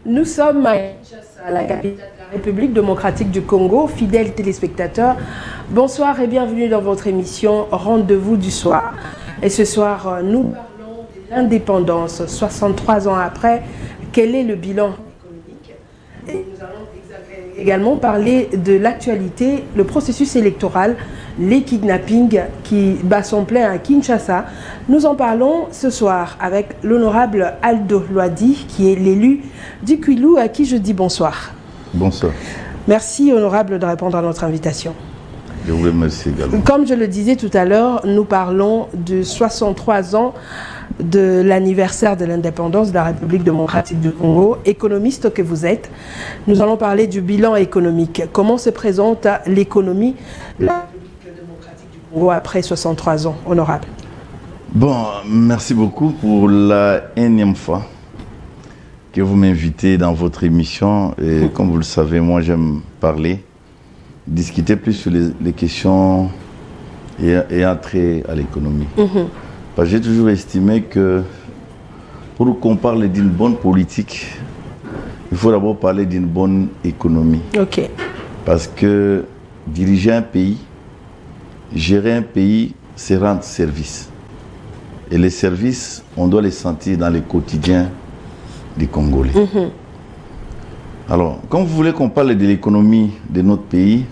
Nous sommes à Kinshasa, la capitale de la République démocratique du Congo. Fidèles téléspectateurs, bonsoir et bienvenue dans votre émission Rendez-vous du soir. Et ce soir, nous parlons de l'indépendance. 63 ans après, quel est le bilan économique? Et nous allons également parler de l'actualité, le processus électoral, les kidnappings qui bat son plein à Kinshasa. Nous en parlons ce soir avec l'honorable Aldo Loadi, qui est l'élu du Kwilu, à qui je dis bonsoir. Bonsoir. Merci, honorable, de répondre à notre invitation. Je vous remercie également. Comme je le disais tout à l'heure, nous parlons de 63 ans de l'anniversaire de l'indépendance de la République démocratique du Congo. Économiste que vous êtes, nous allons parler du bilan économique. Comment se présente l'économie de la République démocratique du Congo après 63 ans, honorable? Bon, merci beaucoup pour la énième fois que vous m'invitez dans votre émission. Et comme vous le savez, moi j'aime parler, discuter plus sur les questions ayant trait à l'économie. Parce que j'ai toujours estimé que pour qu'on parle d'une bonne politique, il faut d'abord parler d'une bonne économie. Okay. Parce que diriger un pays, gérer un pays, c'est rendre service. Et les services, on doit les sentir dans le quotidien des Congolais. Alors, quand vous voulez qu'on parle de l'économie de notre pays,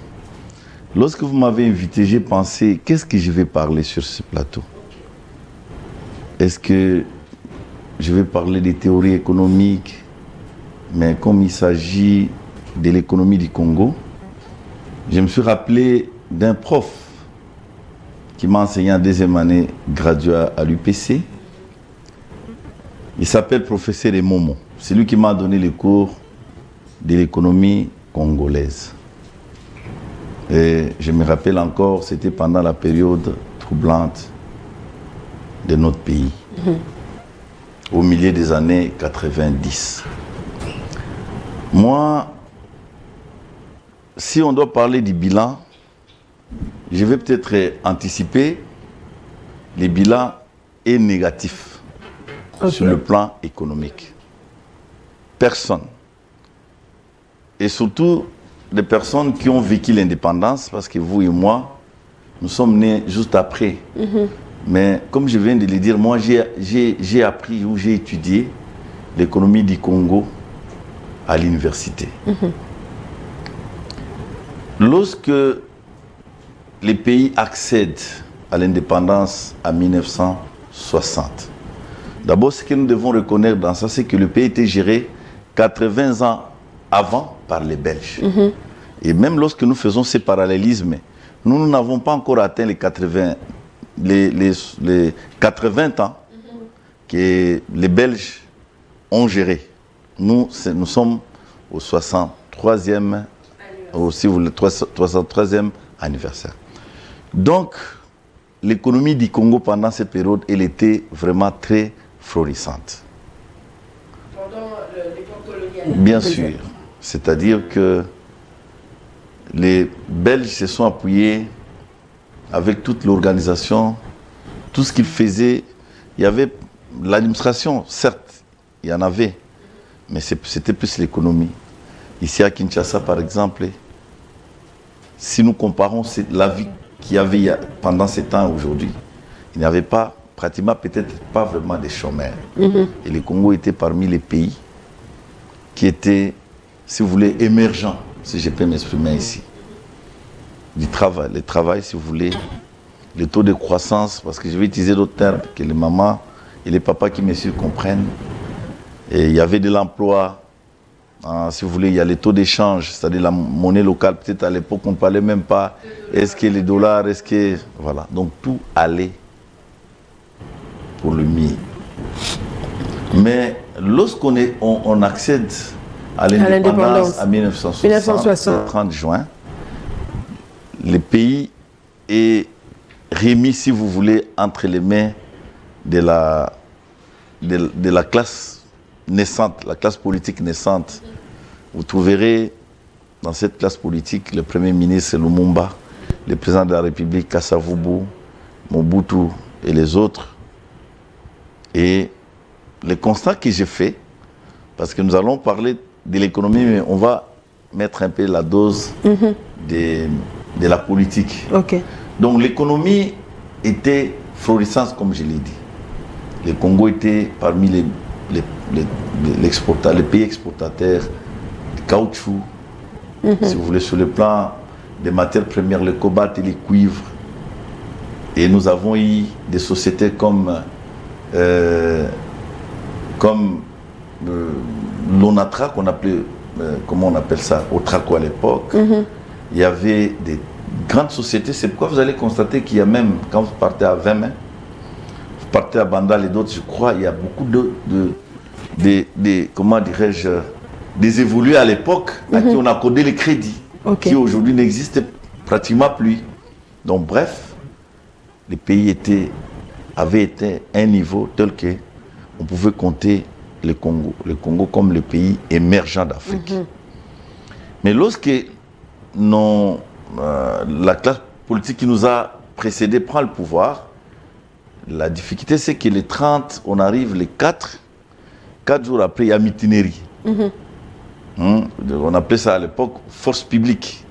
lorsque vous m'avez invité, j'ai pensé, qu'est-ce que je vais parler sur ce plateau? Est-ce que je vais parler des théories économiques? Mais comme il s'agit de l'économie du Congo, je me suis rappelé d'un prof qui m'a enseigné en deuxième année graduée à l'UPC. Il s'appelle professeur Emomo. C'est lui qui m'a donné les cours de l'économie congolaise. Et je me rappelle encore, c'était pendant la période troublante de notre pays, au milieu des années 90. Moi, si on doit parler du bilan, je vais peut-être anticiper, les bilans est négatif sur le plan économique. Personne. Et surtout, des personnes qui ont vécu l'indépendance, parce que vous et moi, nous sommes nés juste après. Mais comme je viens de le dire, moi j'ai appris ou j'ai étudié l'économie du Congo à l'université. Lorsque les pays accèdent à l'indépendance en 1960, d'abord ce que nous devons reconnaître dans ça, c'est que le pays était géré 80 ans avant par les Belges. Et même lorsque nous faisons ces parallélismes, nous n'avons pas encore atteint les 80 ans que les Belges ont géré. Nous sommes au 63e, si vous voulez, 63e anniversaire. Donc, l'économie du Congo pendant cette période, elle était vraiment très florissante. Pendant l'époque coloniale. Bien sûr. C'est-à-dire que les Belges se sont appuyés avec toute l'organisation, tout ce qu'ils faisaient. Il y avait l'administration, certes, il y en avait, mais c'était plus l'économie. Ici à Kinshasa, par exemple, si nous comparons la vie qu'il y avait pendant ces temps aujourd'hui, il n'y avait pas, pratiquement peut-être pas vraiment des chômeurs. Et le Congo était parmi les pays qui étaient, si vous voulez, émergents, si je peux m'exprimer ici. Le travail, si vous voulez, le taux de croissance, parce que je vais utiliser d'autres termes que les mamans et les papas qui me suivent comprennent. Et il y avait de l'emploi, si vous voulez, il y a les taux d'échange, c'est-à-dire la monnaie locale. Peut-être à l'époque, on ne parlait même pas, est-ce que les dollars, est-ce que... Voilà, donc tout allait pour le mieux. Mais lorsqu'on on accède à l'indépendance en 1960, le 30 juin, le pays est remis, si vous voulez, entre les mains de la classe naissante, la classe politique naissante. Vous trouverez dans cette classe politique le Premier ministre Lumumba, le président de la République Kasavubu, Mobutu et les autres. Et le constat que j'ai fait, parce que nous allons parler de l'économie, mais on va mettre un peu la dose de la politique. Okay. Donc l'économie était florissante, comme je l'ai dit. Le Congo était parmi les pays exportateurs de caoutchouc, si vous voulez, sur le plan des matières premières, le cobalt et les cuivres. Et nous avons eu des sociétés comme l'ONATRA, qu'on appelait, comment on appelle ça, Otraco à l'époque. Il y avait des grandes sociétés. C'est pourquoi vous allez constater qu'il y a même, quand vous partez à 20 mains, vous partez à Bandal et d'autres, je crois, il y a beaucoup comment dirais-je, des évolués à l'époque à qui on a accordé les crédits, qui aujourd'hui n'existent pratiquement plus. Donc bref, les pays avaient été à un niveau tel que on pouvait compter le Congo comme le pays émergent d'Afrique. Mais lorsque la classe politique qui nous a précédés prend le pouvoir, la difficulté c'est que les 30, on arrive les 4 jours après, il y a mutinerie. On appelait ça à l'époque force publique.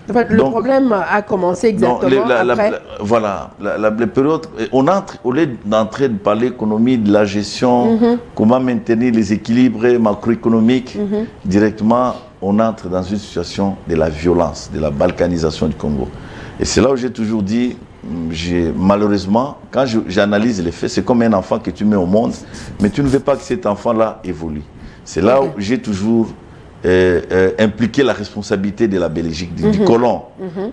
En fait, le problème a commencé exactement après. Voilà, la période, on entre, au lieu d'entrer de parler économie, de la gestion, comment maintenir les équilibres macroéconomiques, directement, on entre dans une situation de la violence, de la balkanisation du Congo. Et c'est là où j'ai toujours dit, malheureusement, quand j'analyse les faits, c'est comme un enfant que tu mets au monde, mais tu ne veux pas que cet enfant-là évolue. C'est là où j'ai toujours impliqué la responsabilité de la Belgique, du colon,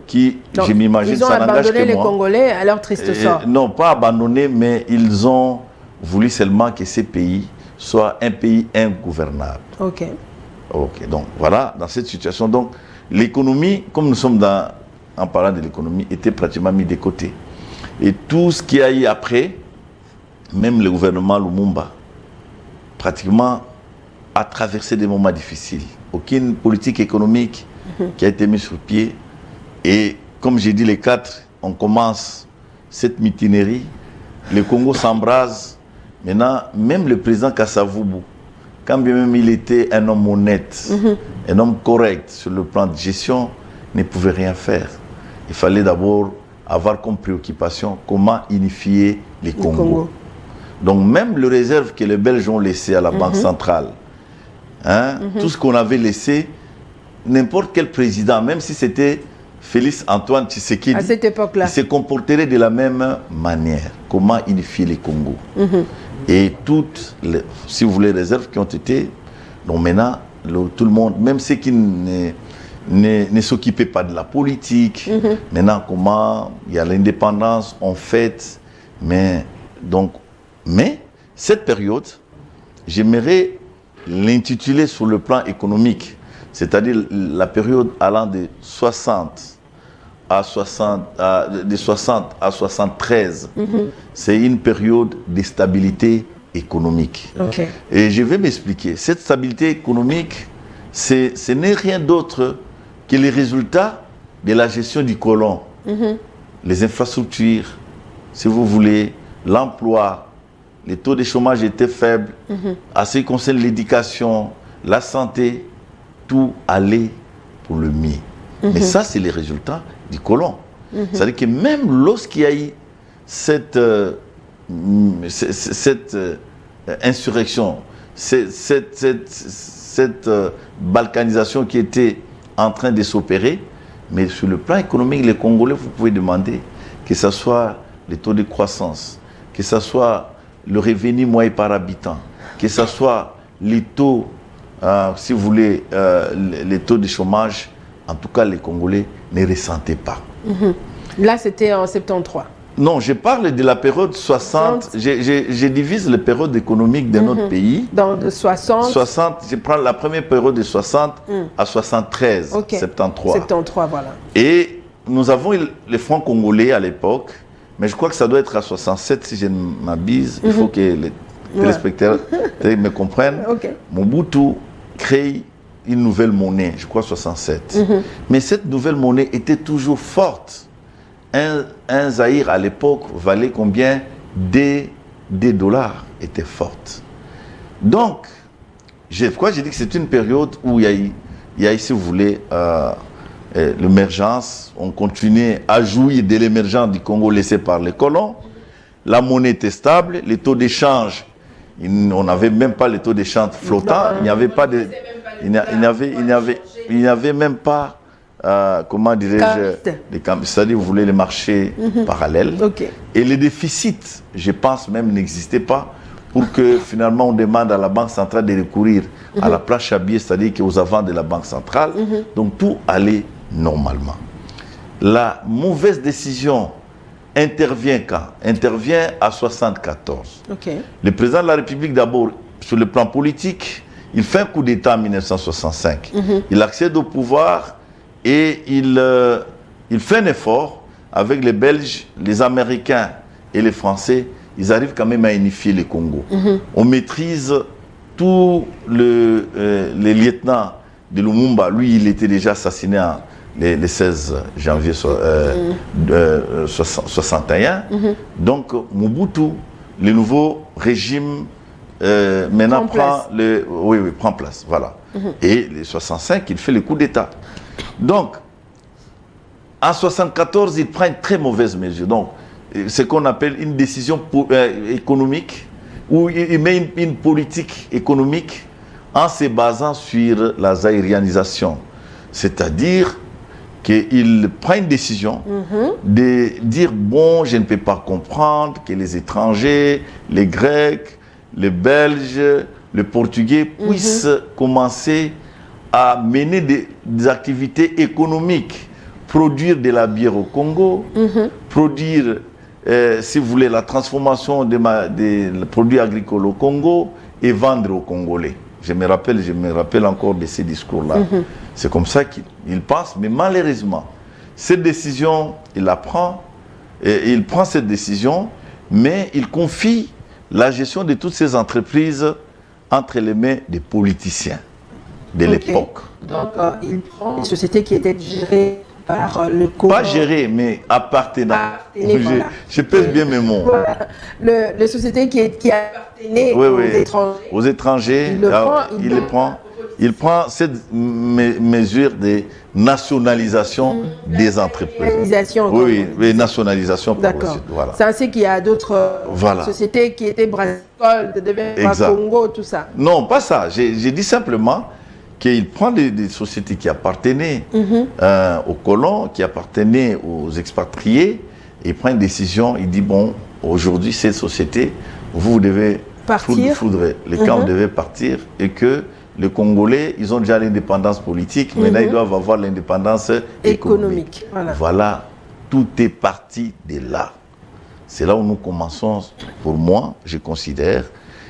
qui, donc, je m'imagine, ça n'engage que moi. Ils ont abandonné les Congolais à leur triste sort. Non, pas abandonné, mais ils ont voulu seulement que ces pays soient un pays ingouvernable. Ok, donc voilà, dans cette situation, donc l'économie, comme nous sommes en parlant de l'économie, était pratiquement mis de côté. Et tout ce qu'il y a eu après, même le gouvernement Lumumba, pratiquement a traversé des moments difficiles. Aucune politique économique qui a été mise sur pied. Et comme j'ai dit, les 4, on commence cette mutinerie. Le Congo s'embrase. Maintenant, même le président Kasavubu, quand bien même il était un homme honnête, un homme correct sur le plan de gestion, ne pouvait rien faire. Il fallait d'abord avoir comme préoccupation comment unifier les Congos. Donc même les réserves que les Belges ont laissées à la Banque centrale, tout ce qu'on avait laissé, n'importe quel président, même si c'était Félix Antoine Tshisekedi, à cette époque-là, il se comporterait de la même manière. Comment unifier les Congos. Et toutes, si vous voulez, les réserves qui ont été, donc maintenant, tout le monde, même ceux qui ne s'occupaient pas de la politique, maintenant comment il y a l'indépendance, on fête, mais cette période, j'aimerais l'intituler sur le plan économique, c'est-à-dire la période allant de 60 à 73, c'est une période de stabilité économique. Et je vais m'expliquer. Cette stabilité économique, ce n'est rien d'autre que les résultats de la gestion du colon. Les infrastructures, si vous voulez, l'emploi, les taux de chômage étaient faibles. À ce qui concerne l'éducation, la santé, tout allait pour le mieux. Mais ça, c'est les résultats du colon. C'est-à-dire que même lorsqu'il y a eu cette insurrection, cette balkanisation qui était en train de s'opérer, mais sur le plan économique, les Congolais, vous pouvez demander que ce soit les taux de croissance, que ce soit le revenu moyen par habitant, que ce soit les taux, si vous voulez, les taux de chômage, en tout cas les Congolais ne ressentaient pas. Là, c'était en 73. Non, je parle de la période 60. Je divise les périodes économiques de notre pays. Dans 60. Je prends la première période de 60 à 73, 73. 73, voilà. Et nous avons les francs congolais à l'époque, mais je crois que ça doit être à 67 si je ne m'abuse. Il faut que les téléspectateurs me comprennent. Mobutu crée une nouvelle monnaie, je crois 67. Mais cette nouvelle monnaie était toujours forte. Un Zaïre à l'époque valait combien? Des dollars étaient fortes. Donc, pourquoi j'ai dit que c'est une période où il y a si vous voulez, l'émergence. On continuait à jouir de l'émergence du Congo laissé par les colons. La monnaie était stable, les taux d'échange, on n'avait même pas les taux d'échange flottants. Il n'y avait pas de... Il n'y avait même pas, comment dirais-je, c'est-à-dire vous voulez les marchés parallèles. Okay. Et les déficits, je pense même, n'existaient pas pour que finalement on demande à la Banque centrale de recourir à la planche à billets, c'est-à-dire qu'aux avants de la Banque centrale. Donc tout allait normalement. La mauvaise décision intervient quand? Intervient à 1974. Okay. Le président de la République, d'abord, sur le plan politique, il fait un coup d'État en 1965. Il accède au pouvoir et il fait un effort avec les Belges, les Américains et les Français. Ils arrivent quand même à unifier le Congo. On maîtrise tous les lieutenants de Lumumba. Lui, il était déjà assassiné le 16 janvier 61. Donc, Mobutu, le nouveau régime, maintenant prend place. Voilà. Et les 65, il fait le coup d'État. Donc, en 74, il prend une très mauvaise mesure. Donc, ce qu'on appelle une décision économique, où il met une politique économique en se basant sur la zaïrianisation. C'est-à-dire qu'il prend une décision de dire, bon, je ne peux pas comprendre que les étrangers, les Grecs, les Belges, les Portugais puissent commencer à mener des activités économiques, produire de la bière au Congo, produire, si vous voulez, la transformation des produits agricoles au Congo et vendre aux Congolais. Je me rappelle encore de ces discours-là. C'est comme ça qu'il pense, mais malheureusement, cette décision, il la prend, et il prend cette décision, mais il confie la gestion de toutes ces entreprises entre les mains des politiciens de l'époque. Donc, il prend une société qui était gérée par le Congo. Pas gérée, mais appartenant. Voilà. Je pèse bien mes mots. Voilà. Les sociétés qui appartenaient aux étrangers. Aux étrangers, il prend cette mesure de nationalisation des entreprises. Oui, nationalisation. D'accord. Voilà. C'est ainsi qu'il y a d'autres sociétés qui étaient Brazzaville, de Congo, tout ça. Non, pas ça. J'ai dit simplement qu'il prend des sociétés qui appartenaient aux colons, qui appartenaient aux expatriés, et il prend une décision, il dit, bon, aujourd'hui, cette société, vous devez partir. Les camps devaient partir, et que les Congolais, ils ont déjà l'indépendance politique, maintenant ils doivent avoir l'indépendance économique. Voilà, tout est parti de là. C'est là où nous commençons, pour moi, je considère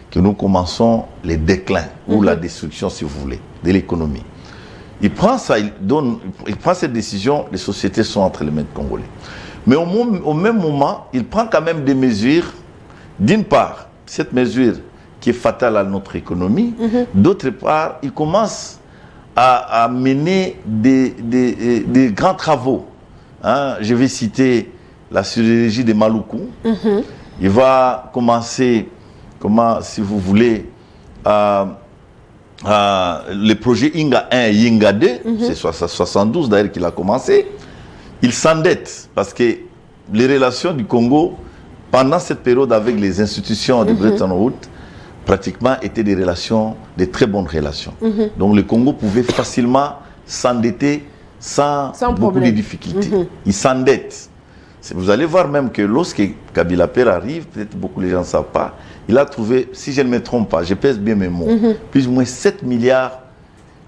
que nous commençons les déclins, ou la destruction, si vous voulez, de l'économie. Il prend ça, il prend cette décision, les sociétés sont entre les mains de Congolais. Mais au même moment, il prend quand même des mesures, d'une part, cette mesure qui est fatale à notre économie, d'autre part, il commence à mener des grands travaux. Je vais citer la sidérurgie de Maluku. Il va commencer, si vous voulez, le projet Inga 1 et Inga 2, c'est 72 d'ailleurs qu'il a commencé. Il s'endette parce que les relations du Congo, pendant cette période avec les institutions de Bretton Woods, pratiquement étaient des relations, des très bonnes relations. Donc le Congo pouvait facilement s'endetter sans beaucoup de difficultés. Il s'endette. Vous allez voir même que lorsque Kabila Père arrive, peut-être beaucoup de gens ne savent pas, il a trouvé, si je ne me trompe pas, je pèse bien mes mots, plus ou moins 7 milliards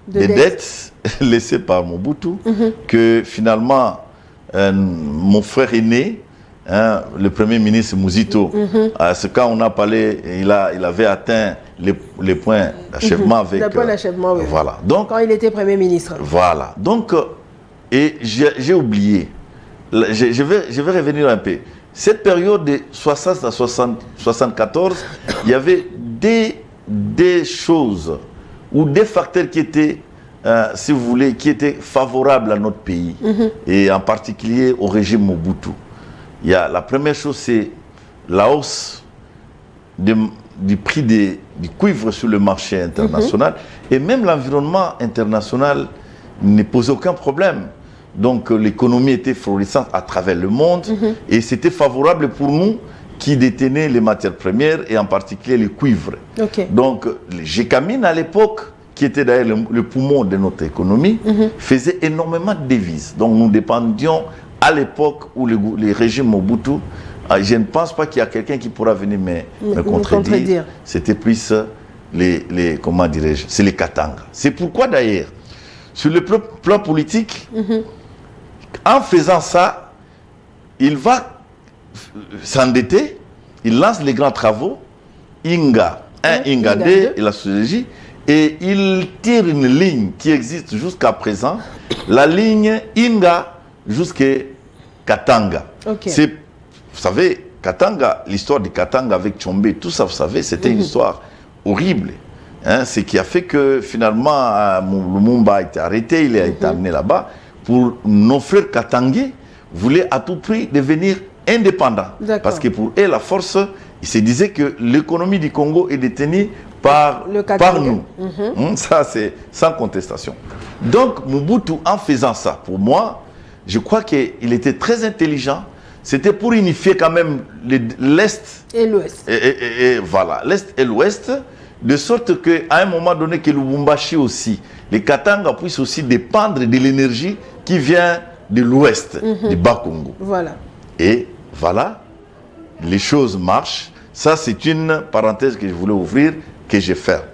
de dettes laissées par Mobutu, que finalement, mon frère aîné, le premier ministre Mouzito, quand on a parlé, il avait atteint les points d'achèvement avec... Le point d'achèvement, oui. Voilà. Donc, quand il était Premier ministre. Voilà. Donc, et j'ai oublié, je vais revenir un peu. Cette période de 60 à 74, il y avait des choses ou des facteurs qui étaient, si vous voulez, qui étaient favorables à notre pays, et en particulier au régime Mobutu. La première chose, c'est la hausse du prix du cuivre sur le marché international. Et même l'environnement international ne posait aucun problème. Donc l'économie était florissante à travers le monde et c'était favorable pour nous qui détenaient les matières premières et en particulier le cuivre. Donc les Gécamines à l'époque, qui était d'ailleurs le poumon de notre économie, faisait énormément de devises. Donc nous dépendions à l'époque où les régimes Mobutu, je ne pense pas qu'il y a quelqu'un qui pourra venir me contredire. C'était plus comment dirais-je, c'est les Katanga. C'est pourquoi d'ailleurs, sur le plan politique, en faisant ça, il va s'endetter, il lance les grands travaux, Inga 1, Inga 2 et la stratégie, et il tire une ligne qui existe jusqu'à présent, la ligne Inga jusqu'à Katanga. Vous savez, Katanga, l'histoire de Katanga avec Tchombe, tout ça, vous savez, c'était une histoire horrible. Hein, ce qui a fait que finalement, Lumumba a été arrêté, il a été amené là-bas. Pour nos frères katangais, voulaient à tout prix devenir indépendants. Parce que pour eux, la force, ils se disaient que l'économie du Congo est détenue par nous. Ça, c'est sans contestation. Donc, Mobutu, en faisant ça, pour moi, je crois qu'il était très intelligent. C'était pour unifier quand même l'Est et l'Ouest. Et voilà, l'Est et l'Ouest, de sorte qu'à un moment donné, que Lubumbashi aussi, les Katanga puissent aussi dépendre de l'énergie qui vient de l'Ouest, du Bas-Congo. Voilà. Et voilà, les choses marchent. Ça, c'est une parenthèse que je voulais ouvrir, que je ferme.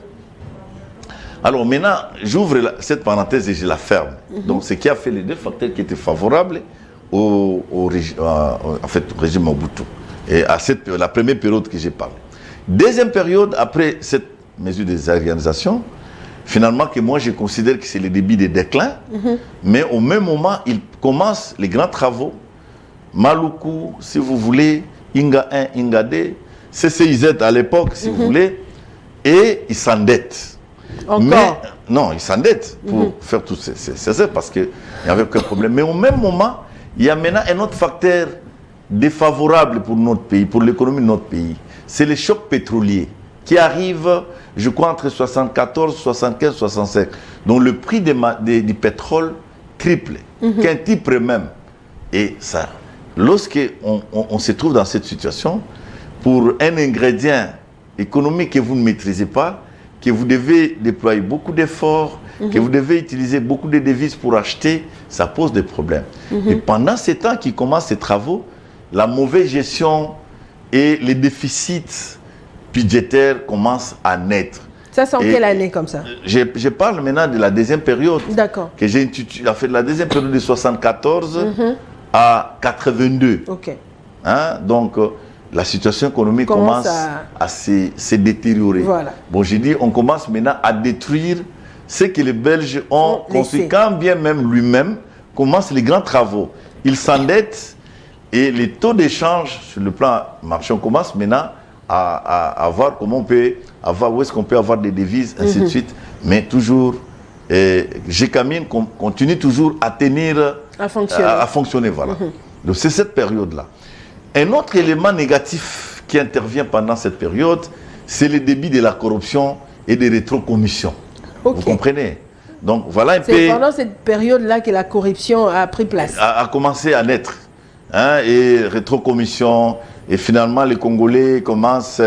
Alors maintenant, j'ouvre cette parenthèse et je la ferme. Donc, ce qui a fait les deux facteurs qui étaient favorables au régime Mobutu. Et à la première période que j'ai parlé. Deuxième période, après cette mesure des organisations, finalement, que moi je considère que c'est le début des déclins, mais au même moment, il commence les grands travaux. Maluku, si vous voulez, Inga 1, Inga 2, CCIZ à l'époque, si vous voulez, et ils s'endettent. Encore? Non, ils s'endettent pour faire tout ça, parce qu'il n'y avait aucun problème. Mais au même moment, il y a maintenant un autre facteur défavorable pour notre pays, pour l'économie de notre pays. C'est le choc pétrolier qui arrive, je crois, entre 74, 75, 65. Donc le prix du pétrole triple, quintuple même. Et ça, lorsqu'on se trouve dans cette situation, pour un ingrédient économique que vous ne maîtrisez pas, que vous devez déployer beaucoup d'efforts, que vous devez utiliser beaucoup de devises pour acheter, ça pose des problèmes. Et pendant ces temps qui commencent ces travaux, la mauvaise gestion et les déficits budgétaires commencent à naître. Ça, c'est en quelle année comme ça? Je parle maintenant de la deuxième période. D'accord. Que j'ai intitulé, en fait, la deuxième période de 74 à 82. Ok. Hein? Donc, la situation économique commence à se détériorer. Voilà. Bon, j'ai dit, on commence maintenant à détruire ce que les Belges ont construit. Quand bien même lui-même commence les grands travaux. Il s'endette et les taux d'échange sur le plan marché, on commence maintenant à voir comment on peut avoir, où est-ce qu'on peut avoir des devises, ainsi de suite. Mais toujours, Gécamine continue toujours à tenir, à fonctionner. Voilà. Donc c'est cette période-là. Un autre élément négatif qui intervient pendant cette période, c'est le début de la corruption et des rétrocommissions. Vous comprenez? Donc voilà un peu... C'est pendant cette période-là que la corruption a pris place. A commencé à naître. Hein, et rétrocommission, et finalement les Congolais commencent,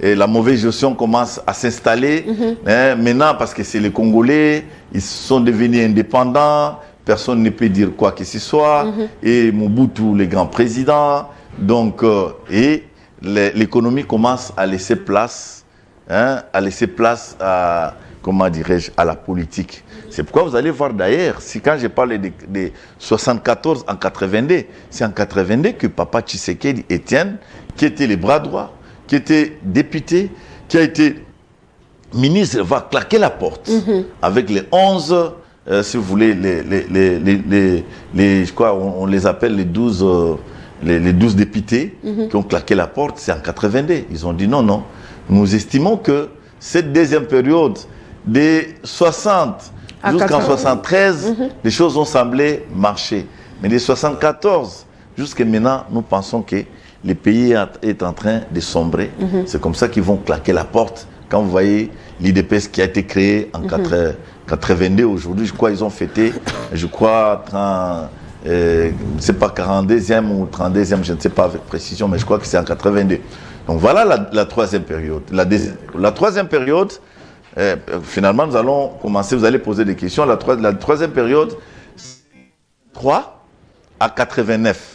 et la mauvaise gestion commence à s'installer. Hein, maintenant, parce que c'est les Congolais, ils sont devenus indépendants, personne ne peut dire quoi que ce soit, et Mobutu, le grand président, donc, et l'économie commence à laisser place, hein, à, comment dirais-je, à la politique. C'est pourquoi vous allez voir d'ailleurs, si quand je parle de 74 en 82, c'est en 82 que Papa Tshisekedi Etienne, qui était le bras droit, qui était député, qui a été ministre, va claquer la porte avec les 11, si vous voulez, je crois, on les appelle les 12 députés qui ont claqué la porte, c'est en 82. Ils ont dit non, non, nous estimons que cette deuxième période, des 60 jusqu'en 73, les choses ont semblé marcher. Mais des 74 jusqu'à maintenant, nous pensons que le pays est en train de sombrer. C'est comme ça qu'ils vont claquer la porte. Quand vous voyez l'IDPS qui a été créé en 82, aujourd'hui, je crois qu'ils ont fêté, je crois, c'est pas 42e ou 32e, je ne sais pas avec précision, mais je crois que c'est en 82. Donc voilà la troisième période. La troisième période, finalement, nous allons commencer, vous allez poser des questions. La troisième période, 3 à 89.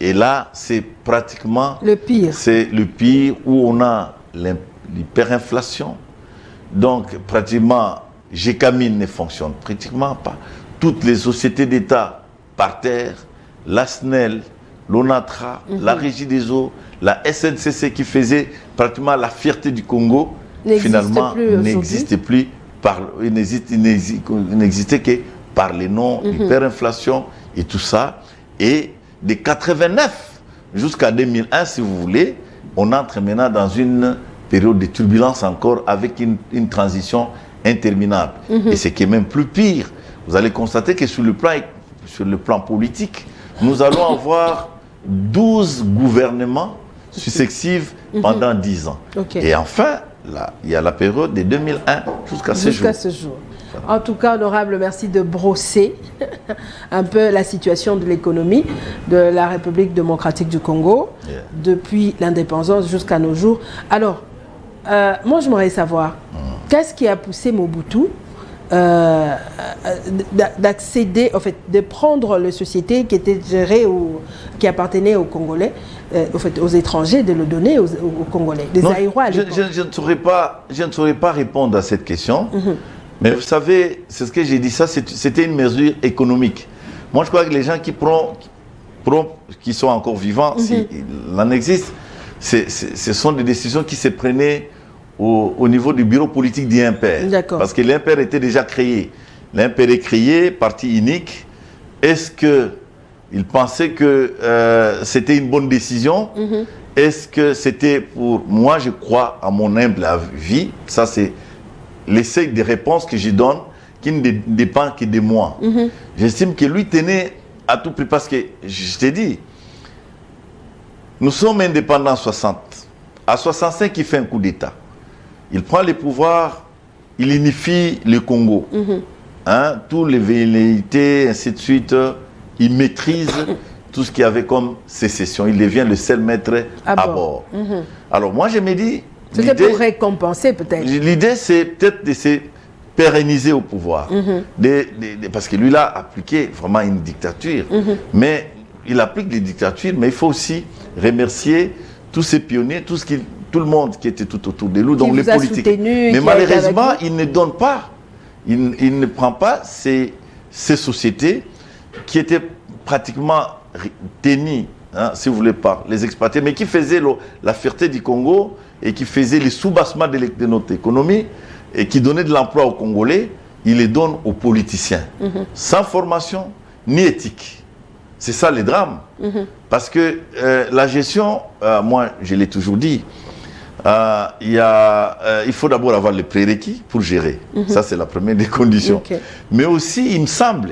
Et là, c'est pratiquement... Le pire. C'est le pire où on a l'hyperinflation. Donc, pratiquement, GECAMIN ne fonctionne pratiquement pas. Toutes les sociétés d'État par terre, la SNEL, l'ONATRA, la Régie des eaux, la SNCC qui faisait pratiquement la fierté du Congo, finalement, n'existe plus. Il n'existait que par les noms, l'hyperinflation et tout ça. Et de 89 jusqu'à 2001, si vous voulez, on entre maintenant dans une période de turbulence encore avec une transition interminable. Et ce qui est même plus pire, vous allez constater que sur le plan politique, nous allons avoir 12 gouvernements successifs pendant 10 ans. Et enfin, là, il y a la période de 2001 jusqu'à ce jour. En tout cas, honorable, merci de brosser un peu la situation de l'économie de la République démocratique du Congo depuis l'indépendance jusqu'à nos jours. Alors, moi, je voudrais savoir, qu'est-ce qui a poussé Mobutu d'accéder, en fait, de prendre les sociétés qui étaient gérées ou qui appartenaient aux Congolais, en fait, aux étrangers, de le donner aux Congolais, des Aïrois à l'époque. Je ne saurais pas répondre à cette question. Mais vous savez, c'est ce que j'ai dit, ça c'était une mesure économique. Moi je crois que les gens qui sont encore vivants, s'il en existe, ce sont des décisions qui se prenaient au niveau du bureau politique d'IMPER. Parce que l'IMPER était déjà créé. L'IMPER est créé, parti unique. Est-ce qu'ils pensaient que c'était une bonne décision? Est-ce que c'était pour... Moi je crois, à mon humble avis, ça c'est l'essai des réponses que je donne, qui ne dépend que de moi. J'estime que lui tenait à tout prix, parce que, je t'ai dit, nous sommes indépendants en 60. À 65, il fait un coup d'État. Il prend le pouvoir, il unifie le Congo. Tous les velléités, ainsi de suite, il maîtrise tout ce qu'il y avait comme sécession. Il devient le seul maître à bord. Alors moi, je me dis... C'était pour récompenser peut-être. L'idée, c'est peut-être de se pérenniser au pouvoir. Parce que lui, là, a appliqué vraiment une dictature. Mais il applique les dictatures, mais il faut aussi remercier tous ces pionniers, tout le monde qui était tout autour de lui, donc les politiques. Mais malheureusement, il ne donne pas, il ne prend pas ces sociétés qui étaient pratiquement tenues, si vous voulez pas, les exploiter, mais qui faisaient la fierté du Congo, et qui faisait les sous-bassements de notre économie et qui donnait de l'emploi aux Congolais, il les donne aux politiciens. Sans formation ni éthique. C'est ça le drame. Parce que la gestion, moi je l'ai toujours dit, il faut d'abord avoir les prérequis pour gérer. Ça c'est la première des conditions. Mais aussi il me semble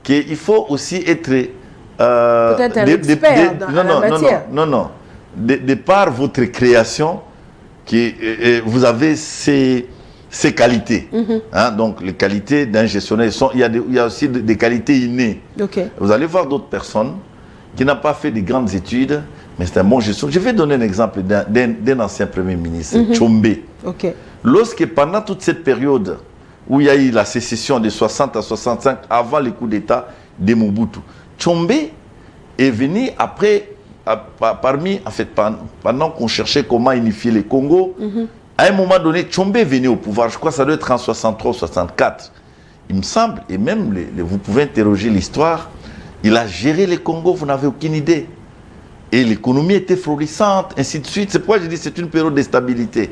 qu'il faut aussi être... peut-être un expert dans la matière. Non. De par votre création, vous avez ces qualités. Donc, les qualités d'un gestionnaire, il y a aussi des qualités innées. Vous allez voir d'autres personnes qui n'ont pas fait de grandes études, mais c'est un bon gestionnaire. Je vais donner un exemple d'un ancien Premier ministre, Tshombe. Lorsque pendant toute cette période où il y a eu la sécession de 60 à 65, avant le coup d'État de Mobutu, Tshombe est venu après... pendant qu'on cherchait comment unifier les Congo, à un moment donné, Tshombe est venu au pouvoir, je crois que ça doit être en 63 ou 64, il me semble, et même vous pouvez interroger l'histoire, il a géré les Congo, vous n'avez aucune idée. Et l'économie était florissante, ainsi de suite. C'est pourquoi je dis que c'est une période de stabilité.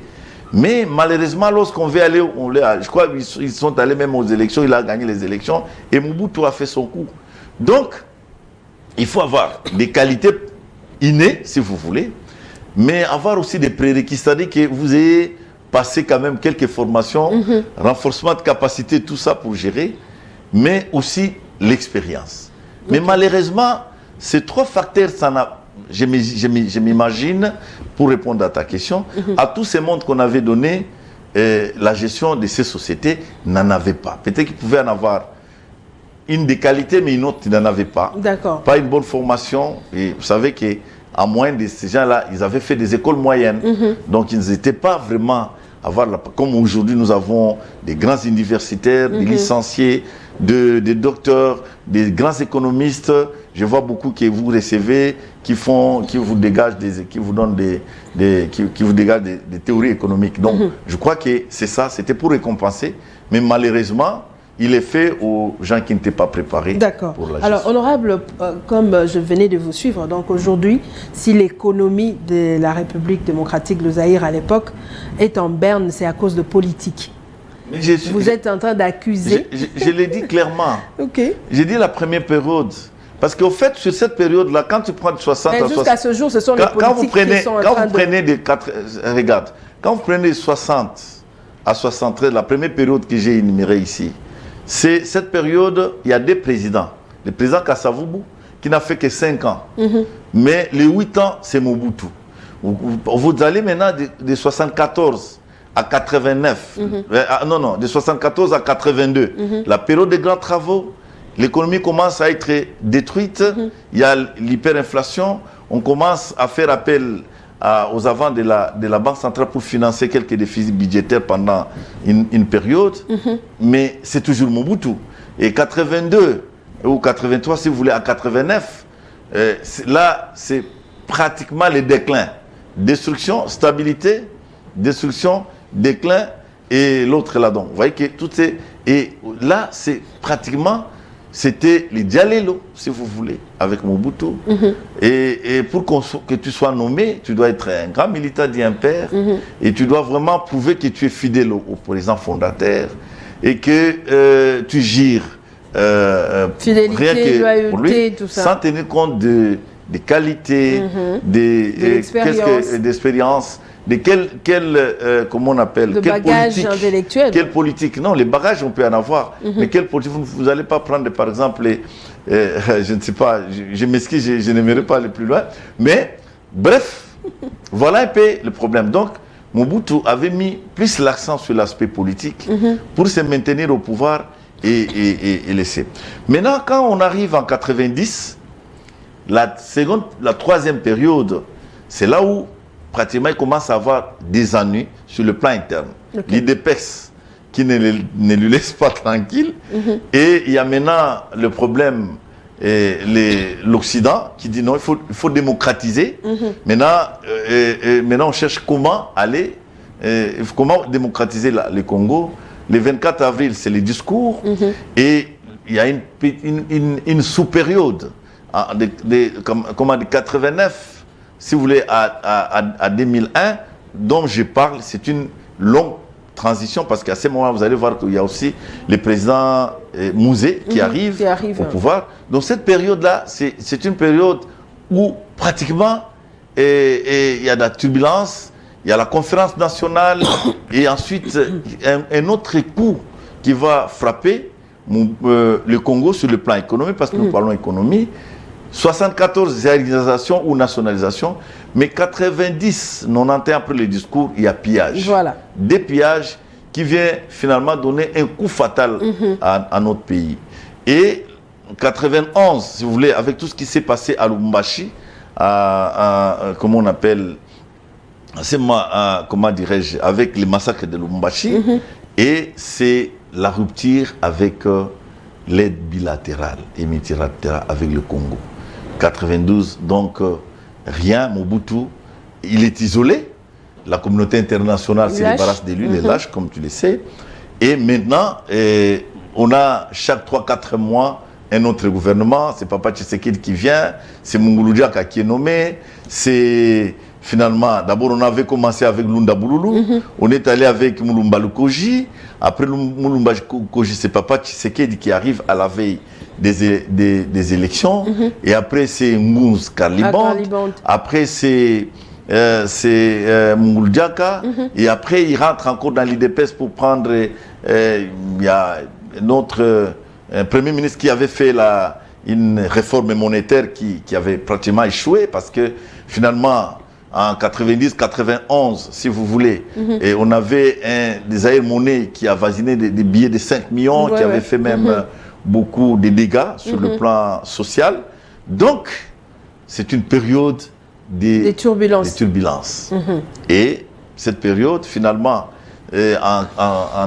Mais malheureusement, lorsqu'on veut aller, je crois qu'ils sont allés même aux élections, il a gagné les élections, et Mobutu a fait son coup. Donc, il faut avoir des qualités inné, si vous voulez, mais avoir aussi des prérequis, c'est-à-dire que vous ayez passé quand même quelques formations, renforcement de capacité, tout ça pour gérer, mais aussi l'expérience. Mais malheureusement, ces trois facteurs, je m'imagine, pour répondre à ta question, à tous ces mondes qu'on avait donnés, la gestion de ces sociétés n'en avait pas. Peut-être qu'il pouvait en avoir une des qualités, mais une autre, il n'en avait pas. D'accord. Pas une bonne formation. Et vous savez qu'à moins de ces gens-là, ils avaient fait des écoles moyennes. Donc, ils n'étaient pas vraiment comme aujourd'hui, nous avons des grands universitaires, des licenciés, des docteurs, des grands économistes. Je vois beaucoup que vous recevez, qui vous dégagent qui vous dégagent des théories économiques. Donc, je crois que c'est ça, c'était pour récompenser. Mais malheureusement, il est fait aux gens qui n'étaient pas préparés. D'accord. Pour la gestion. Alors, honorable, comme je venais de vous suivre, donc aujourd'hui, si l'économie de la République démocratique, le Zaïre à l'époque, est en berne, c'est à cause de politique. Mais vous êtes en train d'accuser. Je l'ai dit clairement. Ok. J'ai dit la première période. Parce qu'au fait, sur cette période-là, quand tu prends de 60 à 60... Jusqu'à ce jour, ce sont les politiques qui sont en train de... Regarde, quand vous prenez 60 à 73, la première période que j'ai énumérée ici, c'est cette période, il y a deux présidents. Le président Kasavubu, qui n'a fait que 5 ans. Mais les 8 ans, c'est Mobutu. Vous allez maintenant de 74 à 89. Non, de 74 à 82. La période des grands travaux, l'économie commence à être détruite. Il y a l'hyperinflation. On commence à faire appel aux avants de la Banque centrale pour financer quelques déficits budgétaires pendant une période. Mais c'est toujours Mobutu. Et 82 ou 83, si vous voulez, à 89, là, c'est pratiquement le déclin. Destruction, stabilité, destruction, déclin, et l'autre là-dedans. Vous voyez que tout est... Et là, c'est pratiquement... C'était les Dialélo, si vous voulez, avec Mobutu. Et pour que tu sois nommé, tu dois être un grand militant d'impère et tu dois vraiment prouver que tu es fidèle au président fondateur et que tu gires fidélité, loyauté, tout ça. Sans tenir compte des qualités, d'expérience, de comment on appelle, de bagages intellectuels. Quelle politique? Non, les bagages, on peut en avoir. Mais quelle politique? Vous n'allez pas prendre, par exemple, je ne sais pas, je m'excuse, je n'aimerais pas aller plus loin. Mais, bref, voilà un peu le problème. Donc, Mobutu avait mis plus l'accent sur l'aspect politique pour se maintenir au pouvoir et laisser. Maintenant, quand on arrive en 90, la troisième période, c'est là où pratiquement il commence à avoir des ennuis sur le plan interne. L'IDPEX qui ne lui laisse pas tranquille. Et il y a maintenant le problème, l'Occident qui dit non, il faut démocratiser. Maintenant, on cherche comment aller, comment démocratiser le Congo. Le 24 avril, c'est les discours. Et il y a une sous-période de 89, si vous voulez, à 2001, dont je parle. C'est une longue transition parce qu'à ce moment, vous allez voir qu'il y a aussi le président Mouzé qui arrive au pouvoir. Donc cette période-là, c'est une période où pratiquement il y a de la turbulence, il y a la conférence nationale et ensuite un autre coup qui va frapper le Congo sur le plan économique, parce que nous parlons économie. 74 réalisations ou nationalisation, mais 90, 91 après le discours, il y a pillage. Voilà. Des pillages qui viennent finalement donner un coup fatal à notre pays. Et 91, si vous voulez, avec tout ce qui s'est passé à Lubumbashi, comment on appelle, comment dirais-je, avec les massacres de Lubumbashi, et c'est la rupture avec l'aide bilatérale et multilatérale avec le Congo. 92, donc rien, Mobutu, il est isolé. La communauté internationale se débarrasse de lui, les lâche, comme tu le sais. Et maintenant, on a chaque 3-4 mois un autre gouvernement. C'est Papa Tshisekedi qui vient, c'est Mungulu Diaka qui est nommé, c'est... Finalement, d'abord on avait commencé avec Lunda Bululu, on est allé avec Mulumba Lukoji, après Mulumba Lukoji c'est Papa Tshisekedi qui arrive à la veille des élections, et après c'est Ngouz Karliband, après c'est Mungulu Diaka, et après il rentre encore dans l'IDPS pour prendre, il y a notre Premier ministre qui avait fait une réforme monétaire qui avait pratiquement échoué parce que finalement, en 90, 91, si vous voulez, et on avait des aires-monnaies qui avasinaient des billets de 5 millions, qui avaient fait même beaucoup de dégâts sur le plan social. Donc, c'est une période des turbulences. Et cette période, finalement, en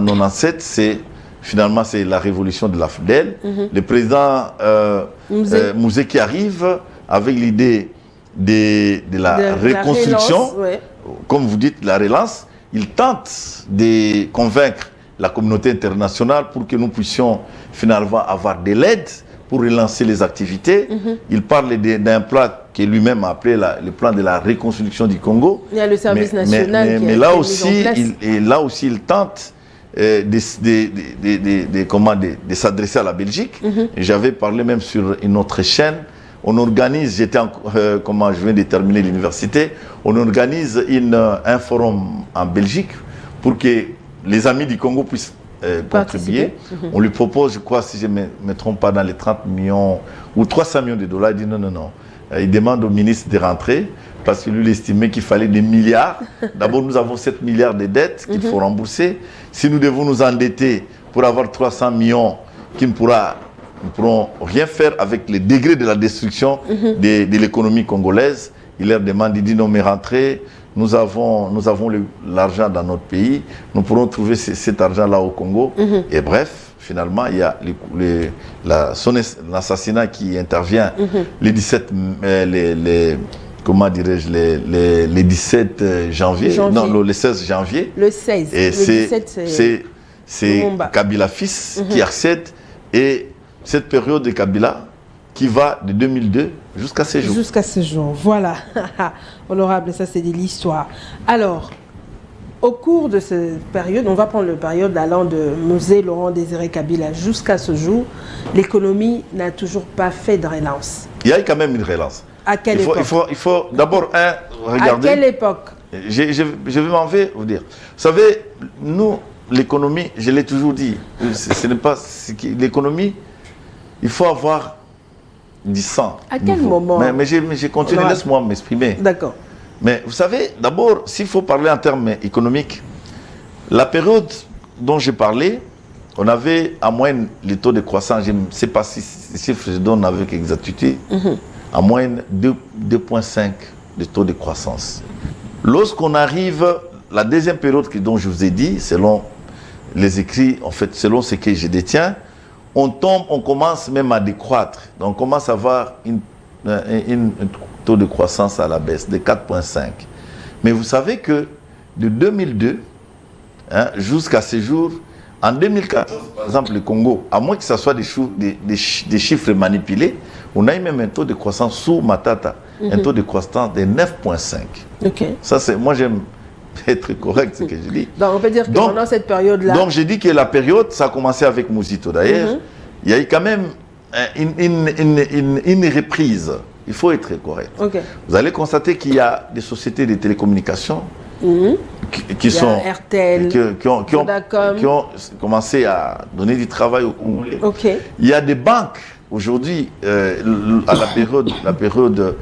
97, finalement, c'est la révolution de la FDEL. Le président Mouzé qui arrive avec l'idée de la reconstruction, comme vous dites, la relance. Il tente de convaincre la communauté internationale pour que nous puissions finalement avoir de l'aide pour relancer les activités. Il parle d'un plan que lui-même a appelé le plan de la reconstruction du Congo. Il y a le service national mais là aussi, il tente de s'adresser à la Belgique. J'avais parlé même sur une autre chaîne. On organise, je viens de terminer l'université, on organise un forum en Belgique pour que les amis du Congo puissent contribuer. On lui propose, je crois, si je ne me trompe pas, dans les 30 millions ou 300 millions de dollars. Il dit non. Il demande au ministre de rentrer parce que lui, il estimait qu'il fallait des milliards. D'abord, nous avons 7 milliards de dettes qu'il faut rembourser. Si nous devons nous endetter pour avoir 300 millions qui ne pourront rien faire avec les degrés de la destruction de l'économie congolaise, il leur demande, il dit non mais rentrez, nous avons l'argent dans notre pays, nous pourrons trouver cet argent-là au Congo. Et bref, finalement, il y a l'assassinat qui intervient les 17, comment dirais-je, les 17 janvier. Non, le 16 janvier. Le 16. Et le c'est Kabila fils qui accède, et cette période de Kabila qui va de 2002 jusqu'à ce jour. Jusqu'à ce jour, voilà. Honorable, ça c'est de l'histoire. Alors, au cours de cette période, on va prendre la période allant de Mouzé Laurent Désiré Kabila jusqu'à ce jour, l'économie n'a toujours pas fait de relance. Il y a quand même une relance. À quelle époque? Il faut d'abord regarder. À quelle époque? Je m'en vais vous dire. Vous savez, nous, l'économie, je l'ai toujours dit, ce n'est pas l'économie. Il faut avoir du sang. À quel moment? Mais j'ai continué, laisse-moi m'exprimer. D'accord. Mais vous savez, d'abord, s'il faut parler en termes économiques, la période dont j'ai parlé, on avait en moyenne les taux de croissance, je ne sais pas si ces chiffres je donne avec exactitude, en moyenne 2,5 de taux de croissance. Lorsqu'on arrive, la deuxième période dont je vous ai dit, selon les écrits, en fait, selon ce que je détiens, on commence même à décroître. Donc on commence à avoir un taux de croissance à la baisse de 4,5. Mais vous savez que de 2002 jusqu'à ce jour, en 2014, par exemple, le Congo, à moins que ce soit des chiffres manipulés, on a eu même un taux de croissance sous Matata, un taux de croissance de 9,5. Okay. Ça, moi j'aime être correct ce que je dis. Donc on peut dire que pendant cette période-là... Donc j'ai dit que la période, ça a commencé avec Mouzito. D'ailleurs, il y a eu quand même une reprise. Il faut être correct. Okay. Vous allez constater qu'il y a des sociétés de télécommunications qui sont RTL, qui ont commencé à donner du travail aux Congolais. Okay. Il y a des banques aujourd'hui, à la période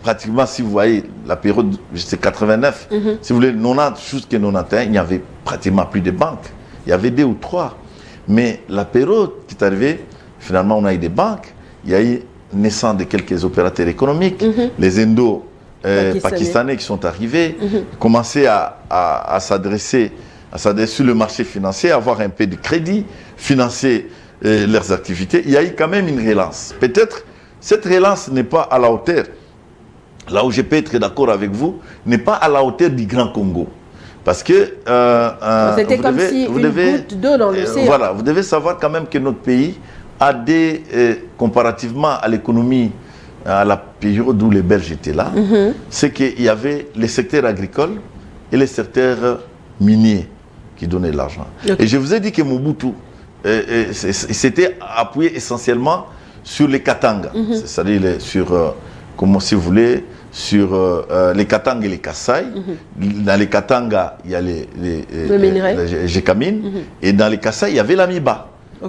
pratiquement, si vous voyez, la période, c'est 89, si vous voulez, 90 jusqu'à 91, il n'y avait pratiquement plus de banques. Il y avait 2 ou 3. Mais la période qui est arrivée, finalement, on a eu des banques, il y a eu naissance de quelques opérateurs économiques, les Indo-Pakistanais qui sont arrivés, commençaient à s'adresser sur le marché financier, avoir un peu de crédit, financer leurs activités. Il y a eu quand même une relance. Peut-être cette relance n'est pas à la hauteur. Là où je peux être d'accord avec vous, n'est pas à la hauteur du Grand Congo. Parce que... c'était comme si une goutte d'eau dans l'océan. Voilà, vous devez savoir quand même que notre pays a comparativement à l'économie, à la période où les Belges étaient là, c'est qu'il y avait les secteurs agricoles et les secteurs miniers qui donnaient de l'argent. Okay. Et je vous ai dit que Mobutu s'était appuyé essentiellement sur les Katanga, c'est-à-dire sur... comment si vous voulez, sur les Katanga et les Kassai. Dans les Katanga, il y a les Gécamines. Et dans les Kassai, il y avait l'Amiba.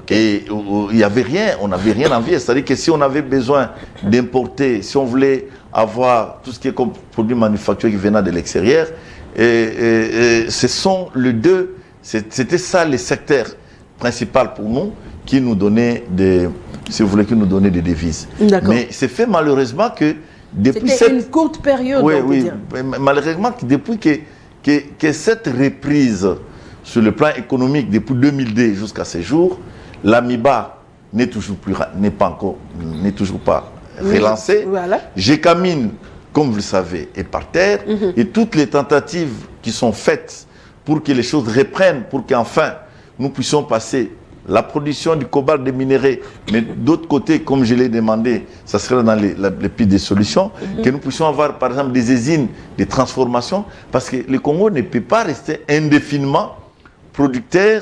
Et il n'y avait rien, on n'avait rien envié. C'est-à-dire que si on avait besoin d'importer, si on voulait avoir tout ce qui est comme produit manufacturé qui venait de l'extérieur, ce sont les deux, c'était ça les secteurs principaux pour nous qui nous donnaient des, si vous voulez, qui nous donnaient des devises. Mais c'est fait malheureusement que depuis c'était une courte période. Oui, malheureusement depuis que cette reprise sur le plan économique depuis 2002 jusqu'à ce jour, l'AMIBA n'est toujours pas relancée. Voilà. GECAMINE, comme vous le savez, est par terre. Et toutes les tentatives qui sont faites pour que les choses reprennent, pour qu'enfin nous puissions passer la production du cobalt des minéraux, mais d'autre côté, comme je l'ai demandé, ça serait dans les pistes des solutions, que nous puissions avoir par exemple des usines de transformation, parce que le Congo ne peut pas rester indéfiniment producteur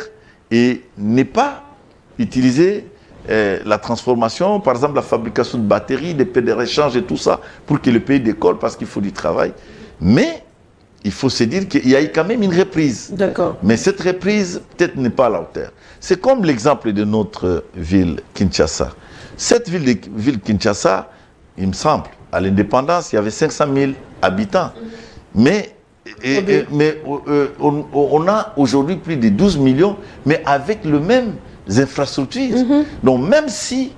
et n'est pas utiliser la transformation, par exemple la fabrication de batteries, des paires de rechange et tout ça, pour que le pays décolle, parce qu'il faut du travail. Mais il faut se dire qu'il y a eu quand même une reprise. D'accord. Mais cette reprise, peut-être, n'est pas à la hauteur. C'est comme l'exemple de notre ville, Kinshasa. Cette ville Kinshasa, il me semble, à l'indépendance, il y avait 500 000 habitants. Mais on a aujourd'hui plus de 12 millions, mais avec les mêmes infrastructures. Donc même si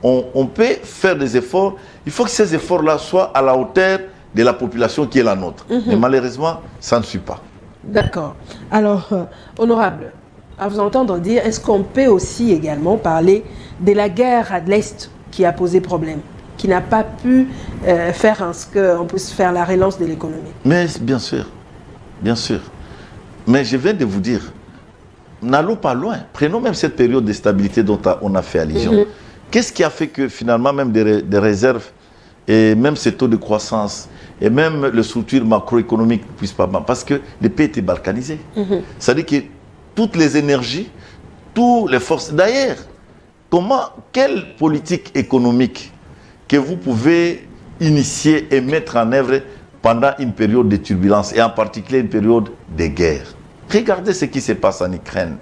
on peut faire des efforts, il faut que ces efforts-là soient à la hauteur de la population qui est la nôtre. Mais malheureusement, ça ne suit pas. D'accord. Alors, honorable, à vous entendre dire, est-ce qu'on peut aussi également parler de la guerre à l'Est qui a posé problème, qui n'a pas pu faire en ce qu'on puisse faire la relance de l'économie? Mais bien sûr, bien sûr. Mais je viens de vous dire, n'allons pas loin. Prenons même cette période de stabilité dont on a fait allusion. Qu'est-ce qui a fait que finalement même des réserves et même ces taux de croissance et même les structures macroéconomiques ne puissent pas... Parce que le pays était balkanisé. C'est-à-dire que toutes les énergies, toutes les forces... D'ailleurs, quelle politique économique que vous pouvez initier et mettre en œuvre pendant une période de turbulence et en particulier une période de guerre? Regardez ce qui se passe en Ukraine.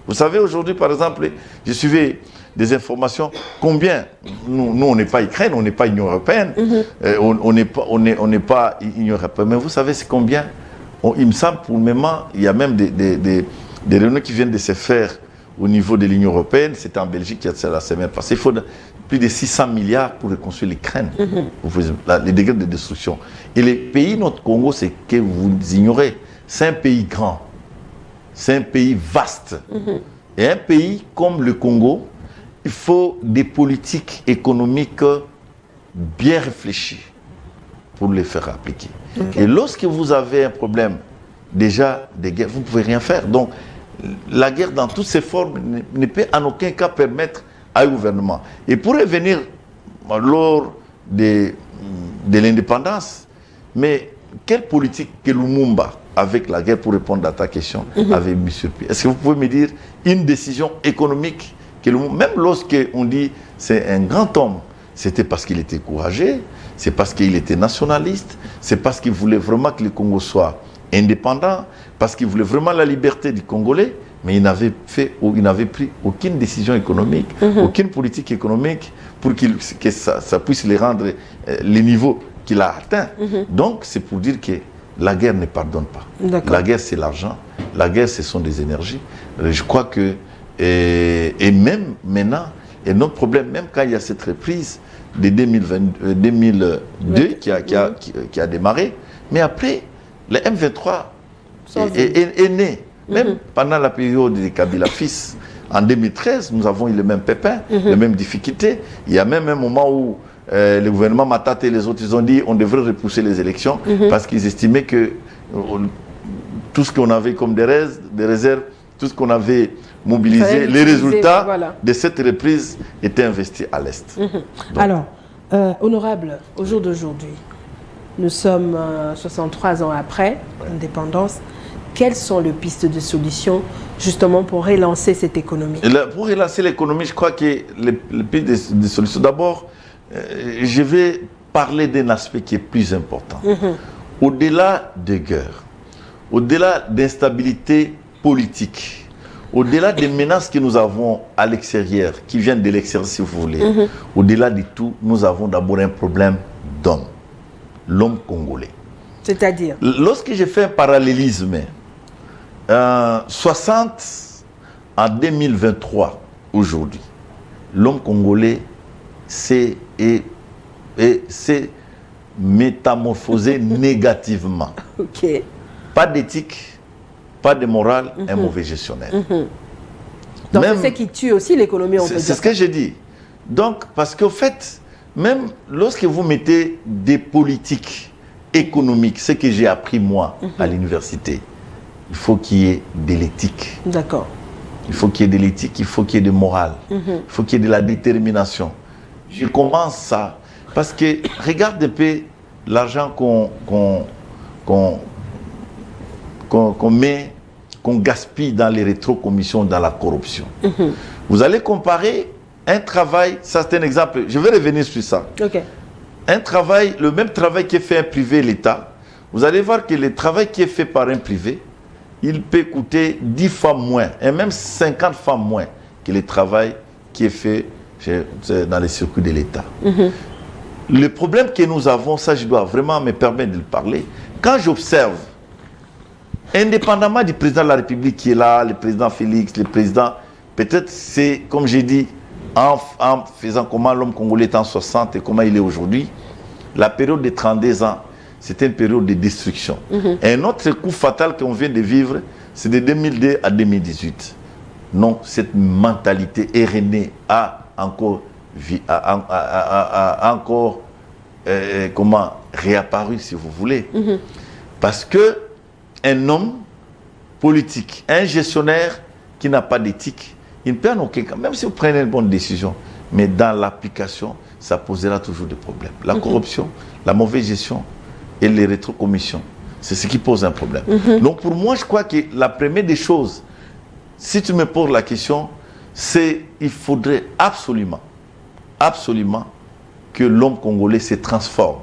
Vous savez, aujourd'hui, par exemple, je suivais des informations. Combien, nous on n'est pas Ukraine, on n'est pas Union européenne, on n'est pas Union européenne, mais vous savez c'est combien? Il me semble pour le moment, il y a même des réunions qui viennent de se faire au niveau de l'Union européenne. C'était en Belgique il y a la semaine passée. Il faut plus de 600 milliards pour reconstruire l'Ukraine. Les degrés de destruction. Et les pays, notre Congo, c'est que vous ignorez, c'est un pays grand, c'est un pays vaste. Et un pays comme le Congo, il faut des politiques économiques bien réfléchies pour les faire appliquer. Et lorsque vous avez un problème déjà de guerre, vous ne pouvez rien faire. Donc, la guerre dans toutes ses formes ne peut en aucun cas permettre à un gouvernement. Et pour revenir lors de l'indépendance, mais quelle politique que Lumumba, avec la guerre, pour répondre à ta question, avait mis sur pied? Est-ce que vous pouvez me dire une décision économique que même lorsqu'on dit c'est un grand homme, c'était parce qu'il était courageux, c'est parce qu'il était nationaliste, c'est parce qu'il voulait vraiment que le Congo soit indépendant, parce qu'il voulait vraiment la liberté du Congolais, mais il n'avait pris aucune décision économique, aucune politique économique pour que ça puisse les rendre les niveaux qu'il a atteints. Donc c'est pour dire que la guerre ne pardonne pas. La guerre, c'est l'argent. La guerre, ce sont des énergies. Je crois que, et même maintenant, et notre problème, même quand il y a cette reprise de 2002 qui a démarré, mais après, le M23 est né. Même pendant la période de Kabila fils, en 2013, nous avons eu les mêmes pépins, les mêmes difficultés. Il y a même un moment où le gouvernement Matata et les autres, ils ont dit qu'on devrait repousser les élections parce qu'ils estimaient que tout ce qu'on avait comme des réserves, tout ce qu'on avait mobilisé, les résultats de cette reprise étaient investis à l'Est. Alors, honorable, au jour d'aujourd'hui, nous sommes 63 ans après l'indépendance. Quelles sont les pistes de solutions justement pour relancer cette économie? Pour relancer l'économie, je crois que les pistes de solutions, d'abord, je vais parler d'un aspect qui est plus important. Au-delà des guerres, au-delà d'instabilité politique, au-delà des menaces que nous avons à l'extérieur, qui viennent de l'extérieur si vous voulez, au-delà de tout, nous avons d'abord un problème d'homme, l'homme congolais. C'est-à-dire? Lorsque j'ai fait un parallélisme, 60 en 2023, aujourd'hui, l'homme congolais s'est métamorphosé négativement. Ok. Pas d'éthique, pas de morale, un mauvais gestionnaire. Donc c'est ce qui tue aussi l'économie, on peut dire. C'est ce que j'ai dit. Donc, parce qu'au fait, même lorsque vous mettez des politiques économiques, ce que j'ai appris moi à l'université, il faut qu'il y ait de l'éthique. D'accord. Il faut qu'il y ait de l'éthique, il faut qu'il y ait de morale, il faut qu'il y ait de la détermination. Je commence ça, parce que regarde un peu l'argent qu'on met, qu'on gaspille dans les rétrocommissions, dans la corruption. Vous allez comparer un travail, ça c'est un exemple, je vais revenir sur ça. Ok. Un travail, le même travail qui est fait un privé, l'État, vous allez voir que le travail qui est fait par un privé, il peut coûter 10 fois moins, et même 50 fois moins que le travail qui est fait dans les circuits de l'État. Le problème que nous avons, ça je dois vraiment me permettre de le parler, quand j'observe, indépendamment du président de la République qui est là, le président Félix, le président, peut-être c'est, comme j'ai dit, en faisant comment l'homme congolais est en 60 et comment il est aujourd'hui, la période de 32 ans, c'était une période de destruction. Et un autre coup fatal qu'on vient de vivre, c'est de 2002 à 2018. Non, cette mentalité erronée a encore, comment réapparu, si vous voulez. Parce que un homme politique, un gestionnaire qui n'a pas d'éthique, il ne peut en aucun cas, même si vous prenez une bonne décision, mais dans l'application, ça posera toujours des problèmes. La corruption, la mauvaise gestion et les rétrocommissions, c'est ce qui pose un problème. Donc pour moi, je crois que la première des choses, si tu me poses la question, c'est il faudrait absolument que l'homme congolais se transforme.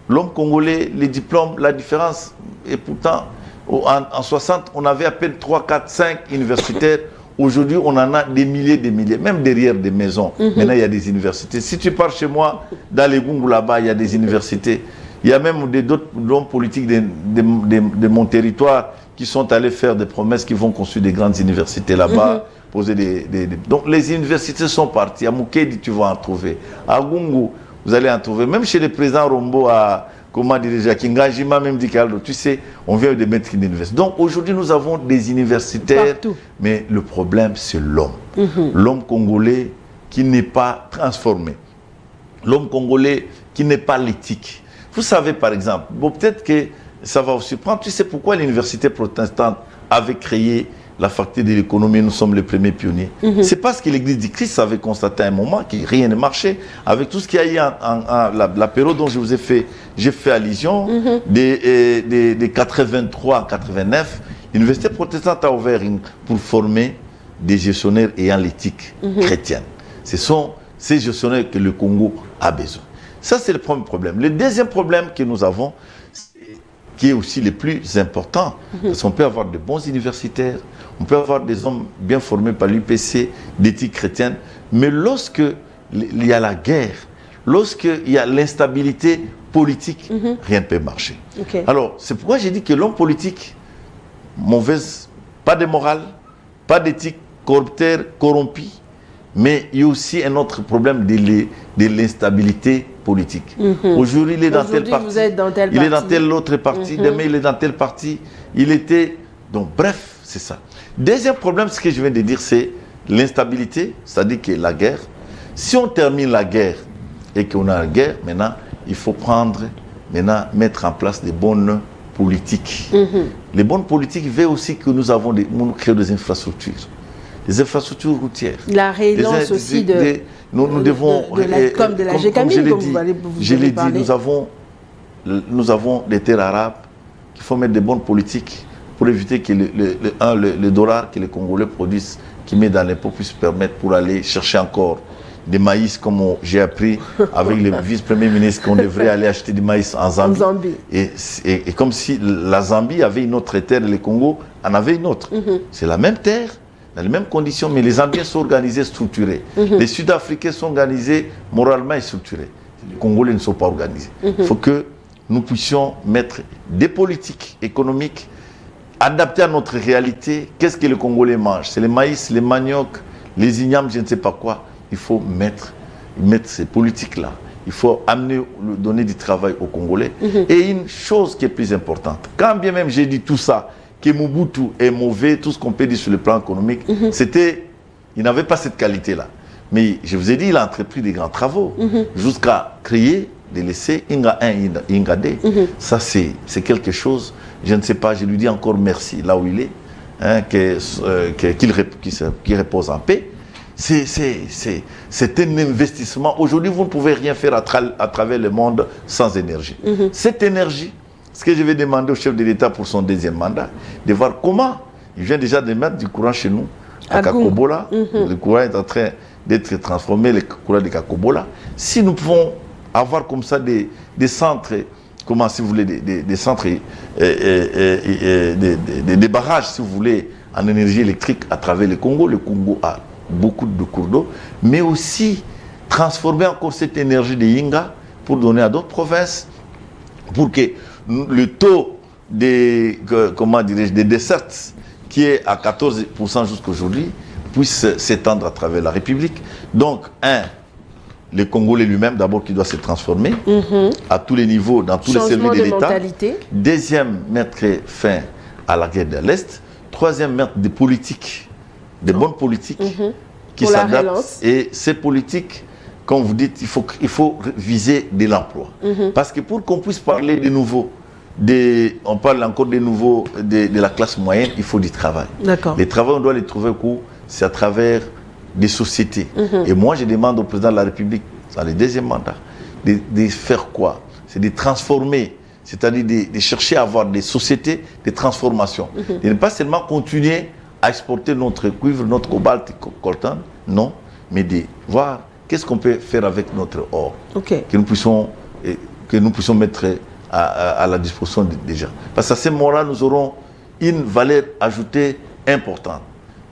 L'homme congolais, les diplômes, la différence, et pourtant, en 60, on avait à peine 3, 4, 5 universitaires. Aujourd'hui, on en a des milliers, même derrière des maisons. Maintenant, il y a des universités. Si tu pars chez moi, dans les Gungu là-bas, il y a des universités. Il y a même d'autres hommes politiques de mon territoire qui sont allés faire des promesses, qui vont construire des grandes universités là-bas, poser Donc, les universités sont parties. À Mukedi, tu vas en trouver. À Gungu, vous allez en trouver. Même chez le président Rombo, comment dire, à Kingajima, même dit Caldo, tu sais, on vient de mettre une université. Donc aujourd'hui, nous avons des universitaires, partout. Mais le problème, c'est l'homme. L'homme congolais qui n'est pas transformé. L'homme congolais qui n'est pas l'éthique. Vous savez, par exemple, bon, peut-être que ça va vous surprendre, tu sais pourquoi l'université protestante avait créé la faculté de l'économie, nous sommes les premiers pionniers. C'est parce que l'église du Christ avait constaté à un moment que rien ne marchait. Avec tout ce qu'il y a eu la période dont je vous ai fait, j'ai fait allusion, de 83 à 89, l'université protestante a ouvert pour former des gestionnaires ayant l'éthique chrétienne. Ce sont ces gestionnaires que le Congo a besoin. Ça, c'est le premier problème. Le deuxième problème que nous avons, qui est aussi le plus important, parce qu'on peut avoir de bons universitaires, on peut avoir des hommes bien formés par l'UPC, d'éthique chrétienne, mais lorsque il y a la guerre, lorsqu'il y a l'instabilité politique, rien ne peut marcher. Alors, c'est pourquoi j'ai dit que l'homme politique, mauvaise, pas de morale, pas d'éthique, corrupteur, corrompu, mais il y a aussi un autre problème de l'instabilité politique. Aujourd'hui, il est dans tel parti, il est dans tel autre parti, demain il est dans tel parti, il était... Donc bref, c'est ça. Deuxième problème, ce que je viens de dire, c'est l'instabilité, c'est-à-dire que la guerre. Si on termine la guerre et qu'on a la guerre, maintenant, il faut mettre en place des bonnes politiques. Les bonnes politiques veulent aussi que nous créons des infrastructures. Des infrastructures routières. La relance aussi de la GECAMI, comme vous allez je l'ai dit, nous avons des terres arabes qu'il faut mettre des bonnes politiques pour éviter que le dollar que les Congolais produisent, qui met dans les pots, puisse permettre pour aller chercher encore des maïs, comme j'ai appris avec le vice-premier ministre qu'on devrait aller acheter du maïs en Zambie. Et comme si la Zambie avait une autre terre et le Congo en avait une autre. C'est la même terre, dans les mêmes conditions, mais les Zambiens sont organisés, structurés. Les Sud-Africains sont organisés moralement et structurés. Les Congolais ne sont pas organisés. Il faut que nous puissions mettre des politiques économiques adaptées à notre réalité. Qu'est-ce que les Congolais mangent? C'est les maïs, les maniocs, les ignames, je ne sais pas quoi. Il faut mettre ces politiques-là. Il faut donner du travail aux Congolais. Et une chose qui est plus importante, quand bien même j'ai dit tout ça, que Mobutu est mauvais, tout ce qu'on peut dire sur le plan économique, il n'avait pas cette qualité-là. Mais je vous ai dit, il a entrepris des grands travaux, jusqu'à créer, de laisser Inga 1, Inga 2. Ça, c'est quelque chose, je ne sais pas, je lui dis encore merci, là où il est, hein, qu'il repose en paix. C'est un investissement. Aujourd'hui, vous ne pouvez rien faire à travers le monde sans énergie. Cette énergie, ce que je vais demander au chef de l'État pour son deuxième mandat, de voir comment, il vient déjà de mettre du courant chez nous, à Kakobola. Le courant est en train d'être transformé, le courant de Kakobola. Si nous pouvons avoir comme ça des centres, comment si vous voulez, des centres, des barrages, si vous voulez, en énergie électrique à travers le Congo a beaucoup de cours d'eau, mais aussi transformer encore cette énergie de Yinga pour donner à d'autres provinces, pour que le taux des desserts qui est à 14% jusqu'aujourd'hui puisse s'étendre à travers la République. Donc, le Congolais lui-même, d'abord, qui doit se transformer à tous les niveaux, dans tous les services de l'État. Deuxième, mettre fin à la guerre de l'Est. Troisième, mettre des politiques, des bonnes politiques qui s'adaptent. Et ces politiques, comme vous dites, il faut viser de l'emploi. Parce que pour qu'on puisse parler de nouveau, on parle encore de nouveau de la classe moyenne, il faut du travail. Les travail, on doit les trouver où? C'est à travers des sociétés. Et moi, je demande au président de la République, dans le deuxième mandat, de faire quoi? C'est de transformer, c'est-à-dire de chercher à avoir des sociétés de transformation. Et ne pas seulement continuer à exporter notre cuivre, notre cobalt et coltan, non, mais de voir qu'est-ce qu'on peut faire avec notre or, que nous puissions mettre à la disposition des gens. Parce qu'à ce moment-là, nous aurons une valeur ajoutée importante.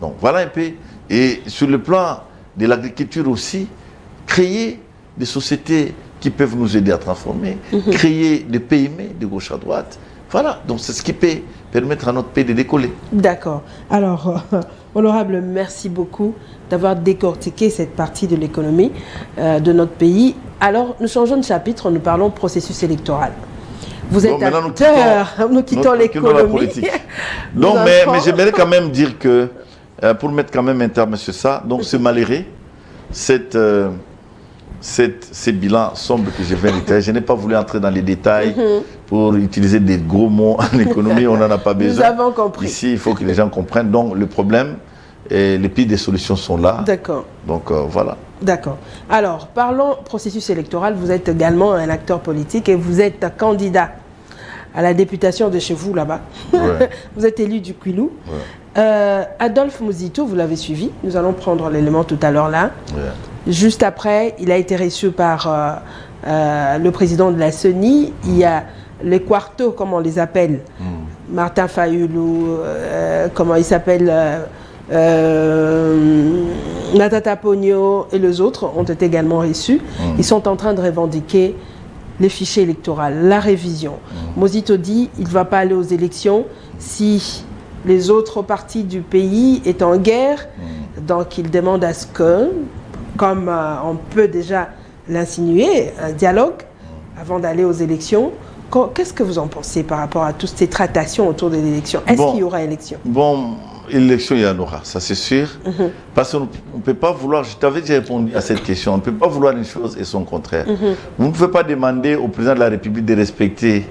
Donc voilà un peu. Et sur le plan de l'agriculture aussi, créer des sociétés qui peuvent nous aider à transformer, créer des PME de gauche à droite. Voilà, donc c'est ce qui peut permettre à notre pays de décoller. D'accord. Alors, honorable, merci beaucoup d'avoir décortiqué cette partie de l'économie de notre pays. Alors, nous changeons de chapitre, nous parlons processus électoral. Vous êtes acteur, nous quittons l'économie. Donc, mais j'aimerais quand même dire que, pour mettre quand même un terme sur ça, donc ce malheureux, ces bilans sombres que je viens de détailler, je n'ai pas voulu entrer dans les détails pour utiliser des gros mots en économie, on n'en a pas besoin. Nous avons compris. Ici, il faut que les gens comprennent. Donc, le problème, et les pistes des solutions sont là. D'accord. Donc, voilà. D'accord. Alors, parlons processus électoral. Vous êtes également un acteur politique et vous êtes candidat à la députation de chez vous, là-bas. Ouais. Vous êtes élu du Kwilu. Ouais. Adolphe Muzito, vous l'avez suivi. Nous allons prendre l'élément tout à l'heure là. Ouais. Juste après, il a été reçu par le président de la CENI. Il y a les quartos, comme on les appelle. Martin Fayulu, comment il s'appelle Natata Pogno et les autres ont été également reçus. Ils sont en train de revendiquer les fichiers électoraux, la révision. Muzito dit qu'il ne va pas aller aux élections si les autres partis du pays est en guerre. Donc il demande à ce que, comme on peut déjà l'insinuer, un dialogue avant d'aller aux élections. Qu'est-ce que vous en pensez par rapport à toutes ces tractations autour de l'élection? Est-ce qu'il y aura élection? Bon, élection, il y en aura, ça c'est sûr. Parce qu'on ne peut pas vouloir, je t'avais déjà répondu à cette question, on ne peut pas vouloir une chose et son contraire. Vous ne pouvez pas demander au président de la République de respecter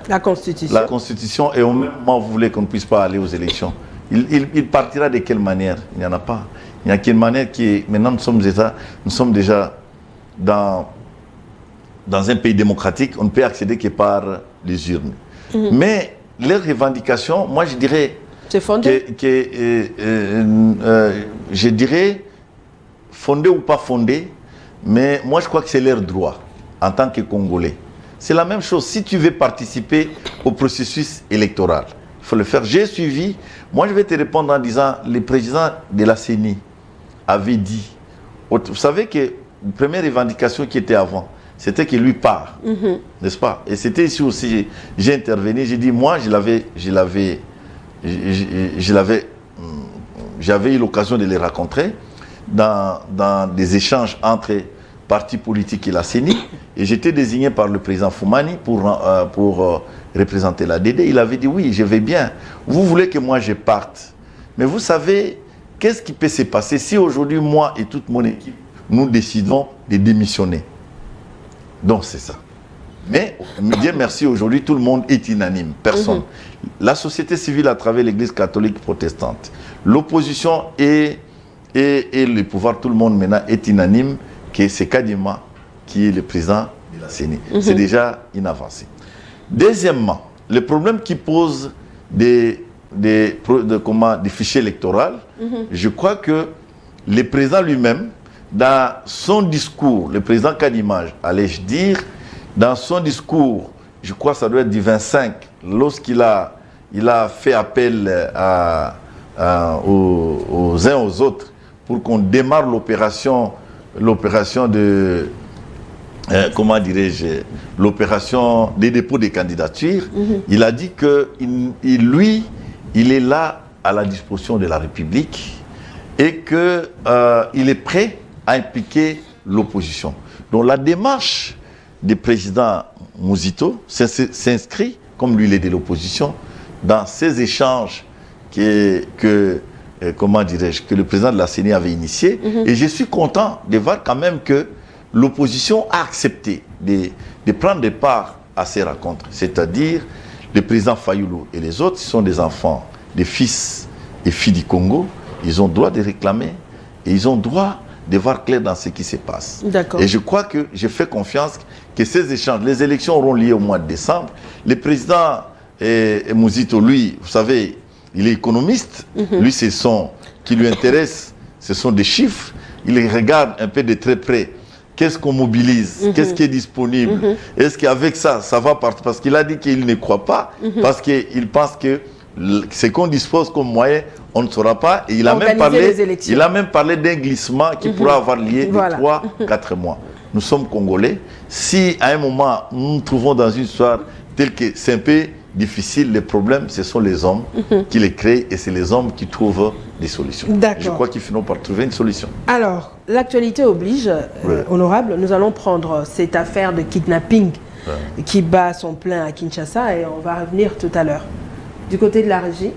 la Constitution et au même moment vous voulez qu'on ne puisse pas aller aux élections. Il partira de quelle manière? Il n'y en a pas. Il n'y a qu'une manière qui est... Maintenant, nous sommes déjà dans un pays démocratique, on ne peut accéder que par les urnes. Mais les revendications, moi je dirais... C'est fondé? Je dirais fondé ou pas fondé, mais moi je crois que c'est leur droit en tant que Congolais. C'est la même chose. Si tu veux participer au processus électoral, faut le faire. J'ai suivi. Moi, je vais te répondre en disant, le président de la CENI avait dit, vous savez que la première revendication qui était avant, c'était que lui part, n'est-ce pas? Et c'était ici aussi, j'ai intervenu, j'ai dit, moi, j'avais eu l'occasion de les rencontrer dans des échanges entre partis politiques et la CENI, et j'étais désigné par le président Foumani pour représenter la DD. Il avait dit, oui, je vais bien. Vous voulez que moi je parte. Mais vous savez, qu'est-ce qui peut se passer si aujourd'hui, moi et toute mon équipe, nous décidons de démissionner? Donc c'est ça. Mais, Dieu merci, aujourd'hui, tout le monde est unanime. Personne. La société civile à travers l'Église catholique protestante, l'opposition et le pouvoir, tout le monde maintenant est unanime que c'est Kadima qui est le président de la CENI. C'est déjà une avancée. Deuxièmement, le problème qui pose des fichiers électoraux, je crois que le président lui-même, dans son discours, le président Kadima, allais-je dire, dans son discours, je crois que ça doit être du 25, lorsqu'il a fait appel aux uns aux autres pour qu'on démarre l'opération de, comment dirais-je, l'opération des dépôts des candidatures, il a dit que lui, il est là à la disposition de la République et qu'il est prêt à impliquer l'opposition. Donc la démarche du président Mouzito s'inscrit, comme lui il est de l'opposition, dans ces échanges comment dirais-je, que le président de la CENI avait initié. Et je suis content de voir quand même que l'opposition a accepté de prendre part à ces rencontres. C'est-à-dire, le président Fayoulou et les autres, ce sont des enfants, des fils et filles du Congo. Ils ont droit de réclamer et ils ont droit de voir clair dans ce qui se passe. Et je crois que je fais confiance que ces échanges, les élections auront lieu au mois de décembre. Le président Mouzito, lui, vous savez, il est économiste. Lui, qui lui intéresse, ce sont des chiffres. Il regarde un peu de très près. Qu'est-ce qu'on mobilise? Qu'est-ce qui est disponible? Est-ce qu'avec ça, ça va partir? Parce qu'il a dit qu'il ne croit pas, parce qu'il pense que ce qu'on dispose comme moyen, on ne saura pas. Et il a même parlé d'un glissement qui pourra avoir lieu de 3-4 mois. Nous sommes Congolais. Si à un moment, nous nous trouvons dans une histoire telle que c'est un peu difficile, les problèmes, ce sont les hommes qui les créent et c'est les hommes qui trouvent des solutions. Je crois qu'ils finiront par trouver une solution. Alors, l'actualité oblige, honorable, nous allons prendre cette affaire de kidnapping qui bat son plein à Kinshasa et on va revenir tout à l'heure. Du côté de la régie.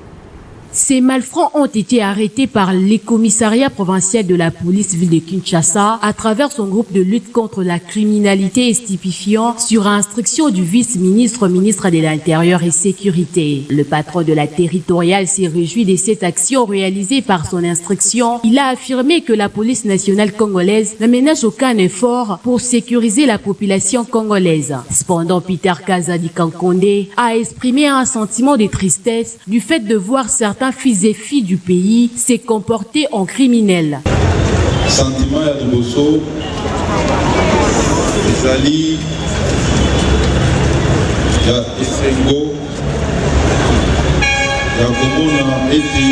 Ces malfrats ont été arrêtés par les commissariats provinciaux de la police ville de Kinshasa à travers son groupe de lutte contre la criminalité stupéfiant sur instruction du vice-ministre de l'Intérieur et Sécurité. Le patron de la territoriale s'est réjoui de cette action réalisée par son instruction. Il a affirmé que la police nationale congolaise ne ménage aucun effort pour sécuriser la population congolaise. Cependant, Peter Kazadi Kankonde a exprimé un sentiment de tristesse du fait de voir certains fils et filles du pays s'est comporté en criminel. Sentiment ya liboso ezali ya esengo ya komona ete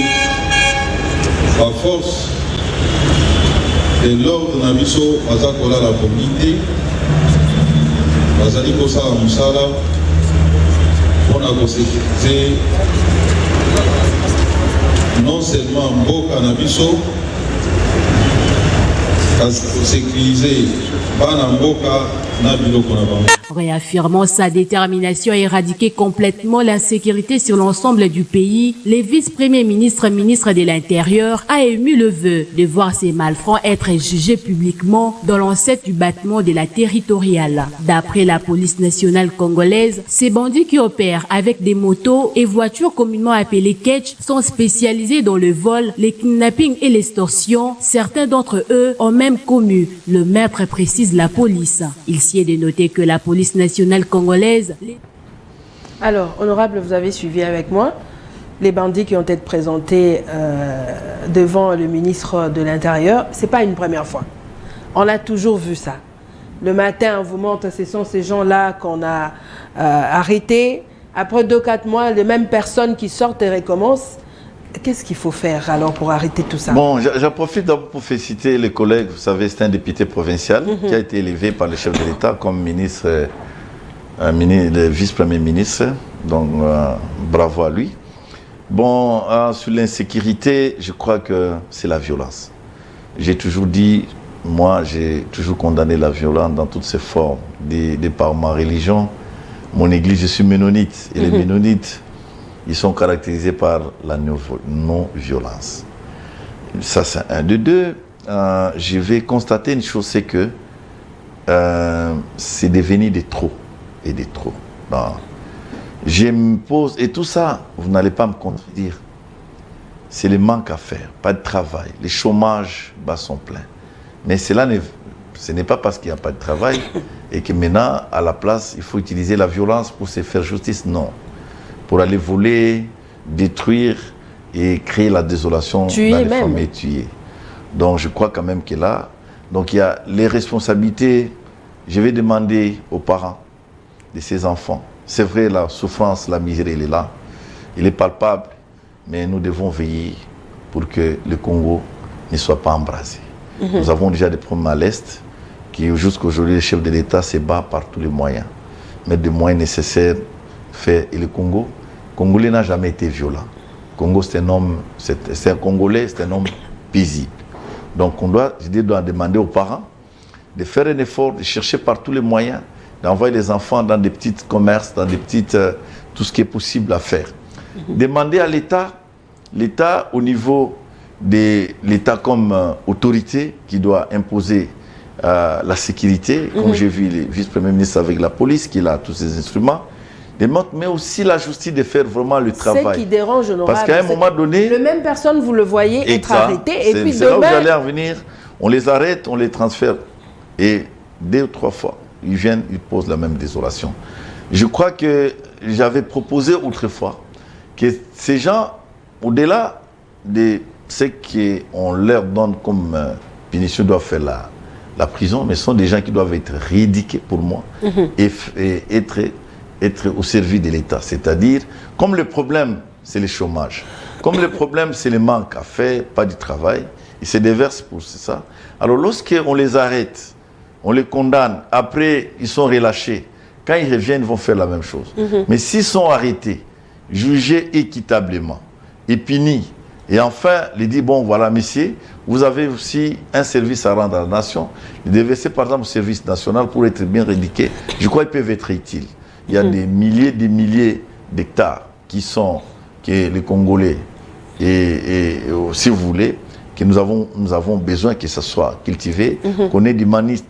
ba force de l'ordre na biso baza kolala pongi te, bazali kosala mosala mpona kosécurize non seulement mboka na biso kasi kosécurize bana mboka na biloko na bango. Réaffirmant sa détermination à éradiquer complètement l'insécurité sur l'ensemble du pays, le vice-premier ministre de l'Intérieur a ému le vœu de voir ces malfrats être jugés publiquement dans l'ancêtre du battement de la territoriale. D'après la police nationale congolaise, ces bandits qui opèrent avec des motos et voitures communément appelées ketch sont spécialisés dans le vol, les kidnappings et l'extorsion. Certains d'entre eux ont même commis le meurtre, précise la police. Il s'y est de noter que la police nationale congolaise... Alors, honorable, vous avez suivi avec moi les bandits qui ont été présentés devant le ministre de l'Intérieur. Ce n'est pas une première fois. On a toujours vu ça. Le matin, on vous montre, ce sont ces gens-là qu'on a arrêtés. Après 2-4 mois, les mêmes personnes qui sortent et recommencent. Qu'est-ce qu'il faut faire alors pour arrêter tout ça? Bon, j'en profite d'abord pour féliciter les collègues. Vous savez, c'est un député provincial qui a été élevé par le chef de l'État comme ministre, le vice-premier ministre. Donc, bravo à lui. Bon, sur l'insécurité, je crois que c'est la violence. J'ai toujours dit, moi, j'ai toujours condamné la violence dans toutes ses formes. De par ma religion, mon église, je suis ménonite. Et les ménonites, ils sont caractérisés par la non-violence. Ça, c'est un. De deux, je vais constater une chose, c'est que c'est devenu des trop et des trop. Non. Je me pose, et tout ça, vous n'allez pas me contredire, c'est le manque à faire, pas de travail. Les chômages sont pleins. Mais ce n'est pas parce qu'il n'y a pas de travail et que maintenant, à la place, il faut utiliser la violence pour se faire justice. Non. Pour aller voler, détruire et créer la désolation tuer dans les même. familles, tuer. Donc je crois quand même que là, donc il y a les responsabilités. Je vais demander aux parents de ces enfants. C'est vrai, la souffrance, la misère, elle est là. Elle est palpable, mais nous devons veiller pour que le Congo ne soit pas embrasé. Nous avons déjà des problèmes à l'Est, qui jusqu'aujourd'hui, le chef de l'État se bat par tous les moyens. Mettre des moyens nécessaires, faire. Et le Congolais n'a jamais été violent. Le Congo, c'est un homme, c'est un Congolais, c'est un homme paisible. Donc je dois demander aux parents de faire un effort, de chercher par tous les moyens, d'envoyer les enfants dans des petits commerces, dans des petites, tout ce qui est possible à faire. Demander à l'État au niveau de l'État comme autorité qui doit imposer la sécurité, comme j'ai vu le vice-premier ministre avec la police, qui a tous ces instruments, mais aussi la justice de faire vraiment le travail. Ce qui dérange, honorable, parce qu'à un moment donné, les mêmes personnes, vous le voyez, être arrêtées, et puis c'est là où demain... j'allais en venir, on les arrête, on les transfère, et 2 ou 3 fois, ils viennent, ils posent la même désolation. Je crois que j'avais proposé autrefois que ces gens, au-delà de ce qu'on leur donne comme punition, doivent faire la prison, mais ce sont des gens qui doivent être rééduqués pour moi et être au service de l'État. C'est-à-dire, comme le problème, c'est le chômage, comme le problème, c'est le manque à faire, pas du travail, ils se déversent pour ça. Alors, lorsqu'on les arrête, on les condamne, après, ils sont relâchés. Quand ils reviennent, ils vont faire la même chose. Mais s'ils sont arrêtés, jugés équitablement et punis, et enfin, il dit, bon, voilà, messieurs, vous avez aussi un service à rendre à la nation. Ils déversez, par exemple, au service national pour être bien rééduqués. Je crois qu'ils peuvent être utiles. Il y a des milliers d'hectares que les Congolais, et si vous voulez, que nous avons besoin que ça soit cultivé, qu'on ait du maïs,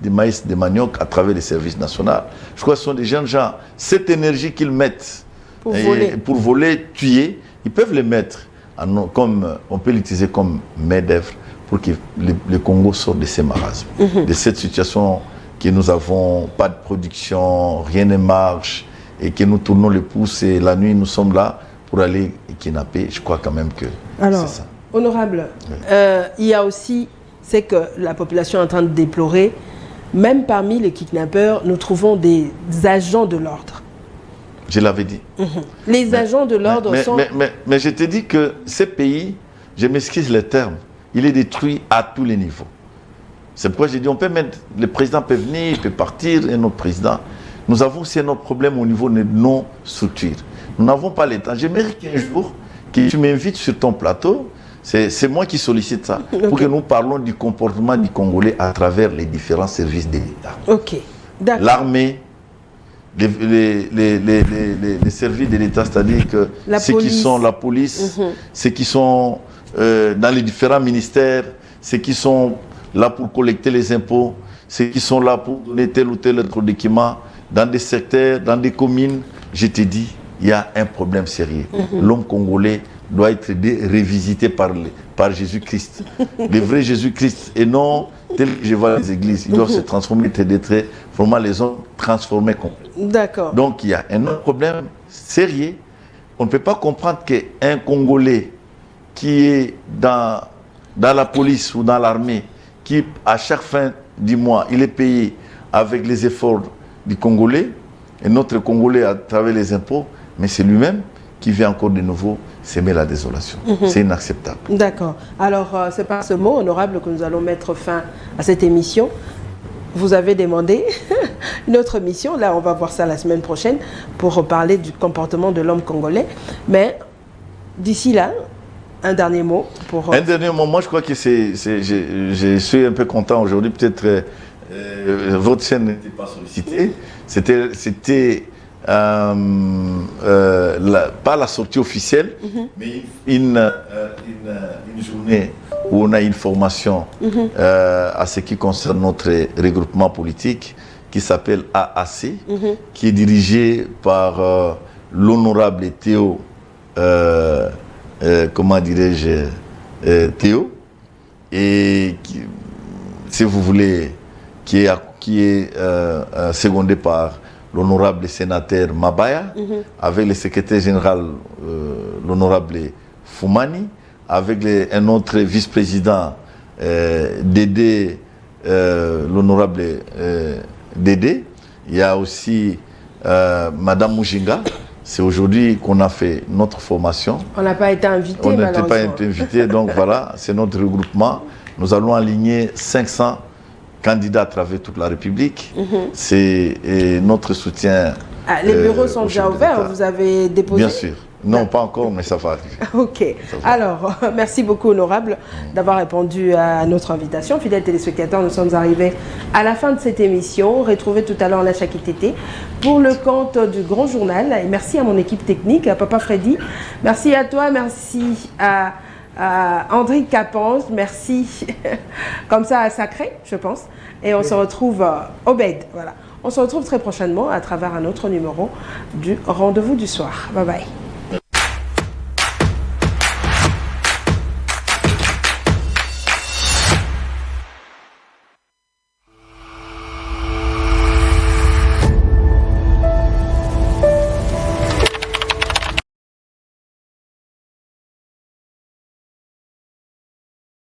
des manioc à travers les services nationaux. Je crois que ce sont des jeunes gens. Cette énergie qu'ils mettent pour voler, tuer, ils peuvent les mettre, on peut l'utiliser comme main-d'œuvre pour que le Congo sorte de ces marasmes, de cette situation que nous n'avons pas de production, rien ne marche, et que nous tournons le pouce et la nuit nous sommes là pour aller kidnapper. Je crois quand même que c'est ça. Honorable, il y a aussi, c'est que la population est en train de déplorer, même parmi les kidnappeurs, nous trouvons des agents de l'ordre. Je l'avais dit. Les agents de l'ordre sont... Mais je te dis que ce pays, je m'excuse le terme, il est détruit à tous les niveaux. C'est pourquoi j'ai dit, le président peut venir, il peut partir, et notre président. Nous avons aussi un autre problème au niveau de nos structures. Nous n'avons pas le temps. J'aimerais qu'un jour, que tu m'invites sur ton plateau, c'est moi qui sollicite ça, pour que nous parlons du comportement du Congolais à travers les différents services de l'État. Ok, d'accord. L'armée, les services de l'État, c'est-à-dire que ceux qui sont la police, ceux qui sont dans les différents ministères, ceux qui sont là pour collecter les impôts, ceux qui sont là pour donner tel ou tel autre document, dans des secteurs, dans des communes, je te dis, il y a un problème sérieux. L'homme congolais doit être révisité par Jésus-Christ. Le vrai Jésus-Christ, et non tel que je vois les églises. Ils doivent se transformer, d'être vraiment les hommes transformés complètement. D'accord. Donc il y a un autre problème sérieux. On ne peut pas comprendre qu'un Congolais qui est dans la police ou dans l'armée, qui à chaque fin du mois, il est payé avec les efforts du Congolais, et notre Congolais à travers les impôts, mais c'est lui-même qui vient encore de nouveau s'aimer la désolation. C'est inacceptable. D'accord. Alors, c'est par ce mot honorable que nous allons mettre fin à cette émission. Vous avez demandé une autre émission, là on va voir ça la semaine prochaine, pour parler du comportement de l'homme congolais. Mais d'ici là, un dernier mot pour... Un dernier mot, moi je crois que je suis un peu content aujourd'hui, peut-être votre chaîne n'était pas sollicitée. C'était pas la sortie officielle, mais une journée où on a une formation à ce qui concerne notre regroupement politique qui s'appelle AAC, qui est dirigé par l'honorable Théo, comment dirais-je, Théo, et qui, si vous voulez, qui est secondé par l'honorable sénateur Mabaya, avec le secrétaire général, l'honorable Foumani, avec un autre vice-président, Dédé, l'honorable Dédé. Il y a aussi Madame Mujinga. C'est aujourd'hui qu'on a fait notre formation. On n'a pas été invité, on n'était malheureusement. pas invité, donc voilà, c'est notre regroupement. Nous allons aligner 500 candidats à travers toute la République. C'est notre soutien. Ah, les bureaux sont déjà ouverts, vous avez déposé? Bien sûr. Non, pas encore, mais ça va arriver. Ok. Alors, merci beaucoup, honorable, d'avoir répondu à notre invitation. Fidèles téléspectateurs, nous sommes arrivés à la fin de cette émission. Retrouvez tout à l'heure la Chakitete pour le compte du Grand Journal. Et merci à mon équipe technique, à Papa Freddy. Merci à toi, merci à André Capance, merci comme ça à Sacré, je pense. Et on se retrouve, Obed, voilà. On se retrouve très prochainement à travers un autre numéro du Rendez-vous du soir. Bye bye.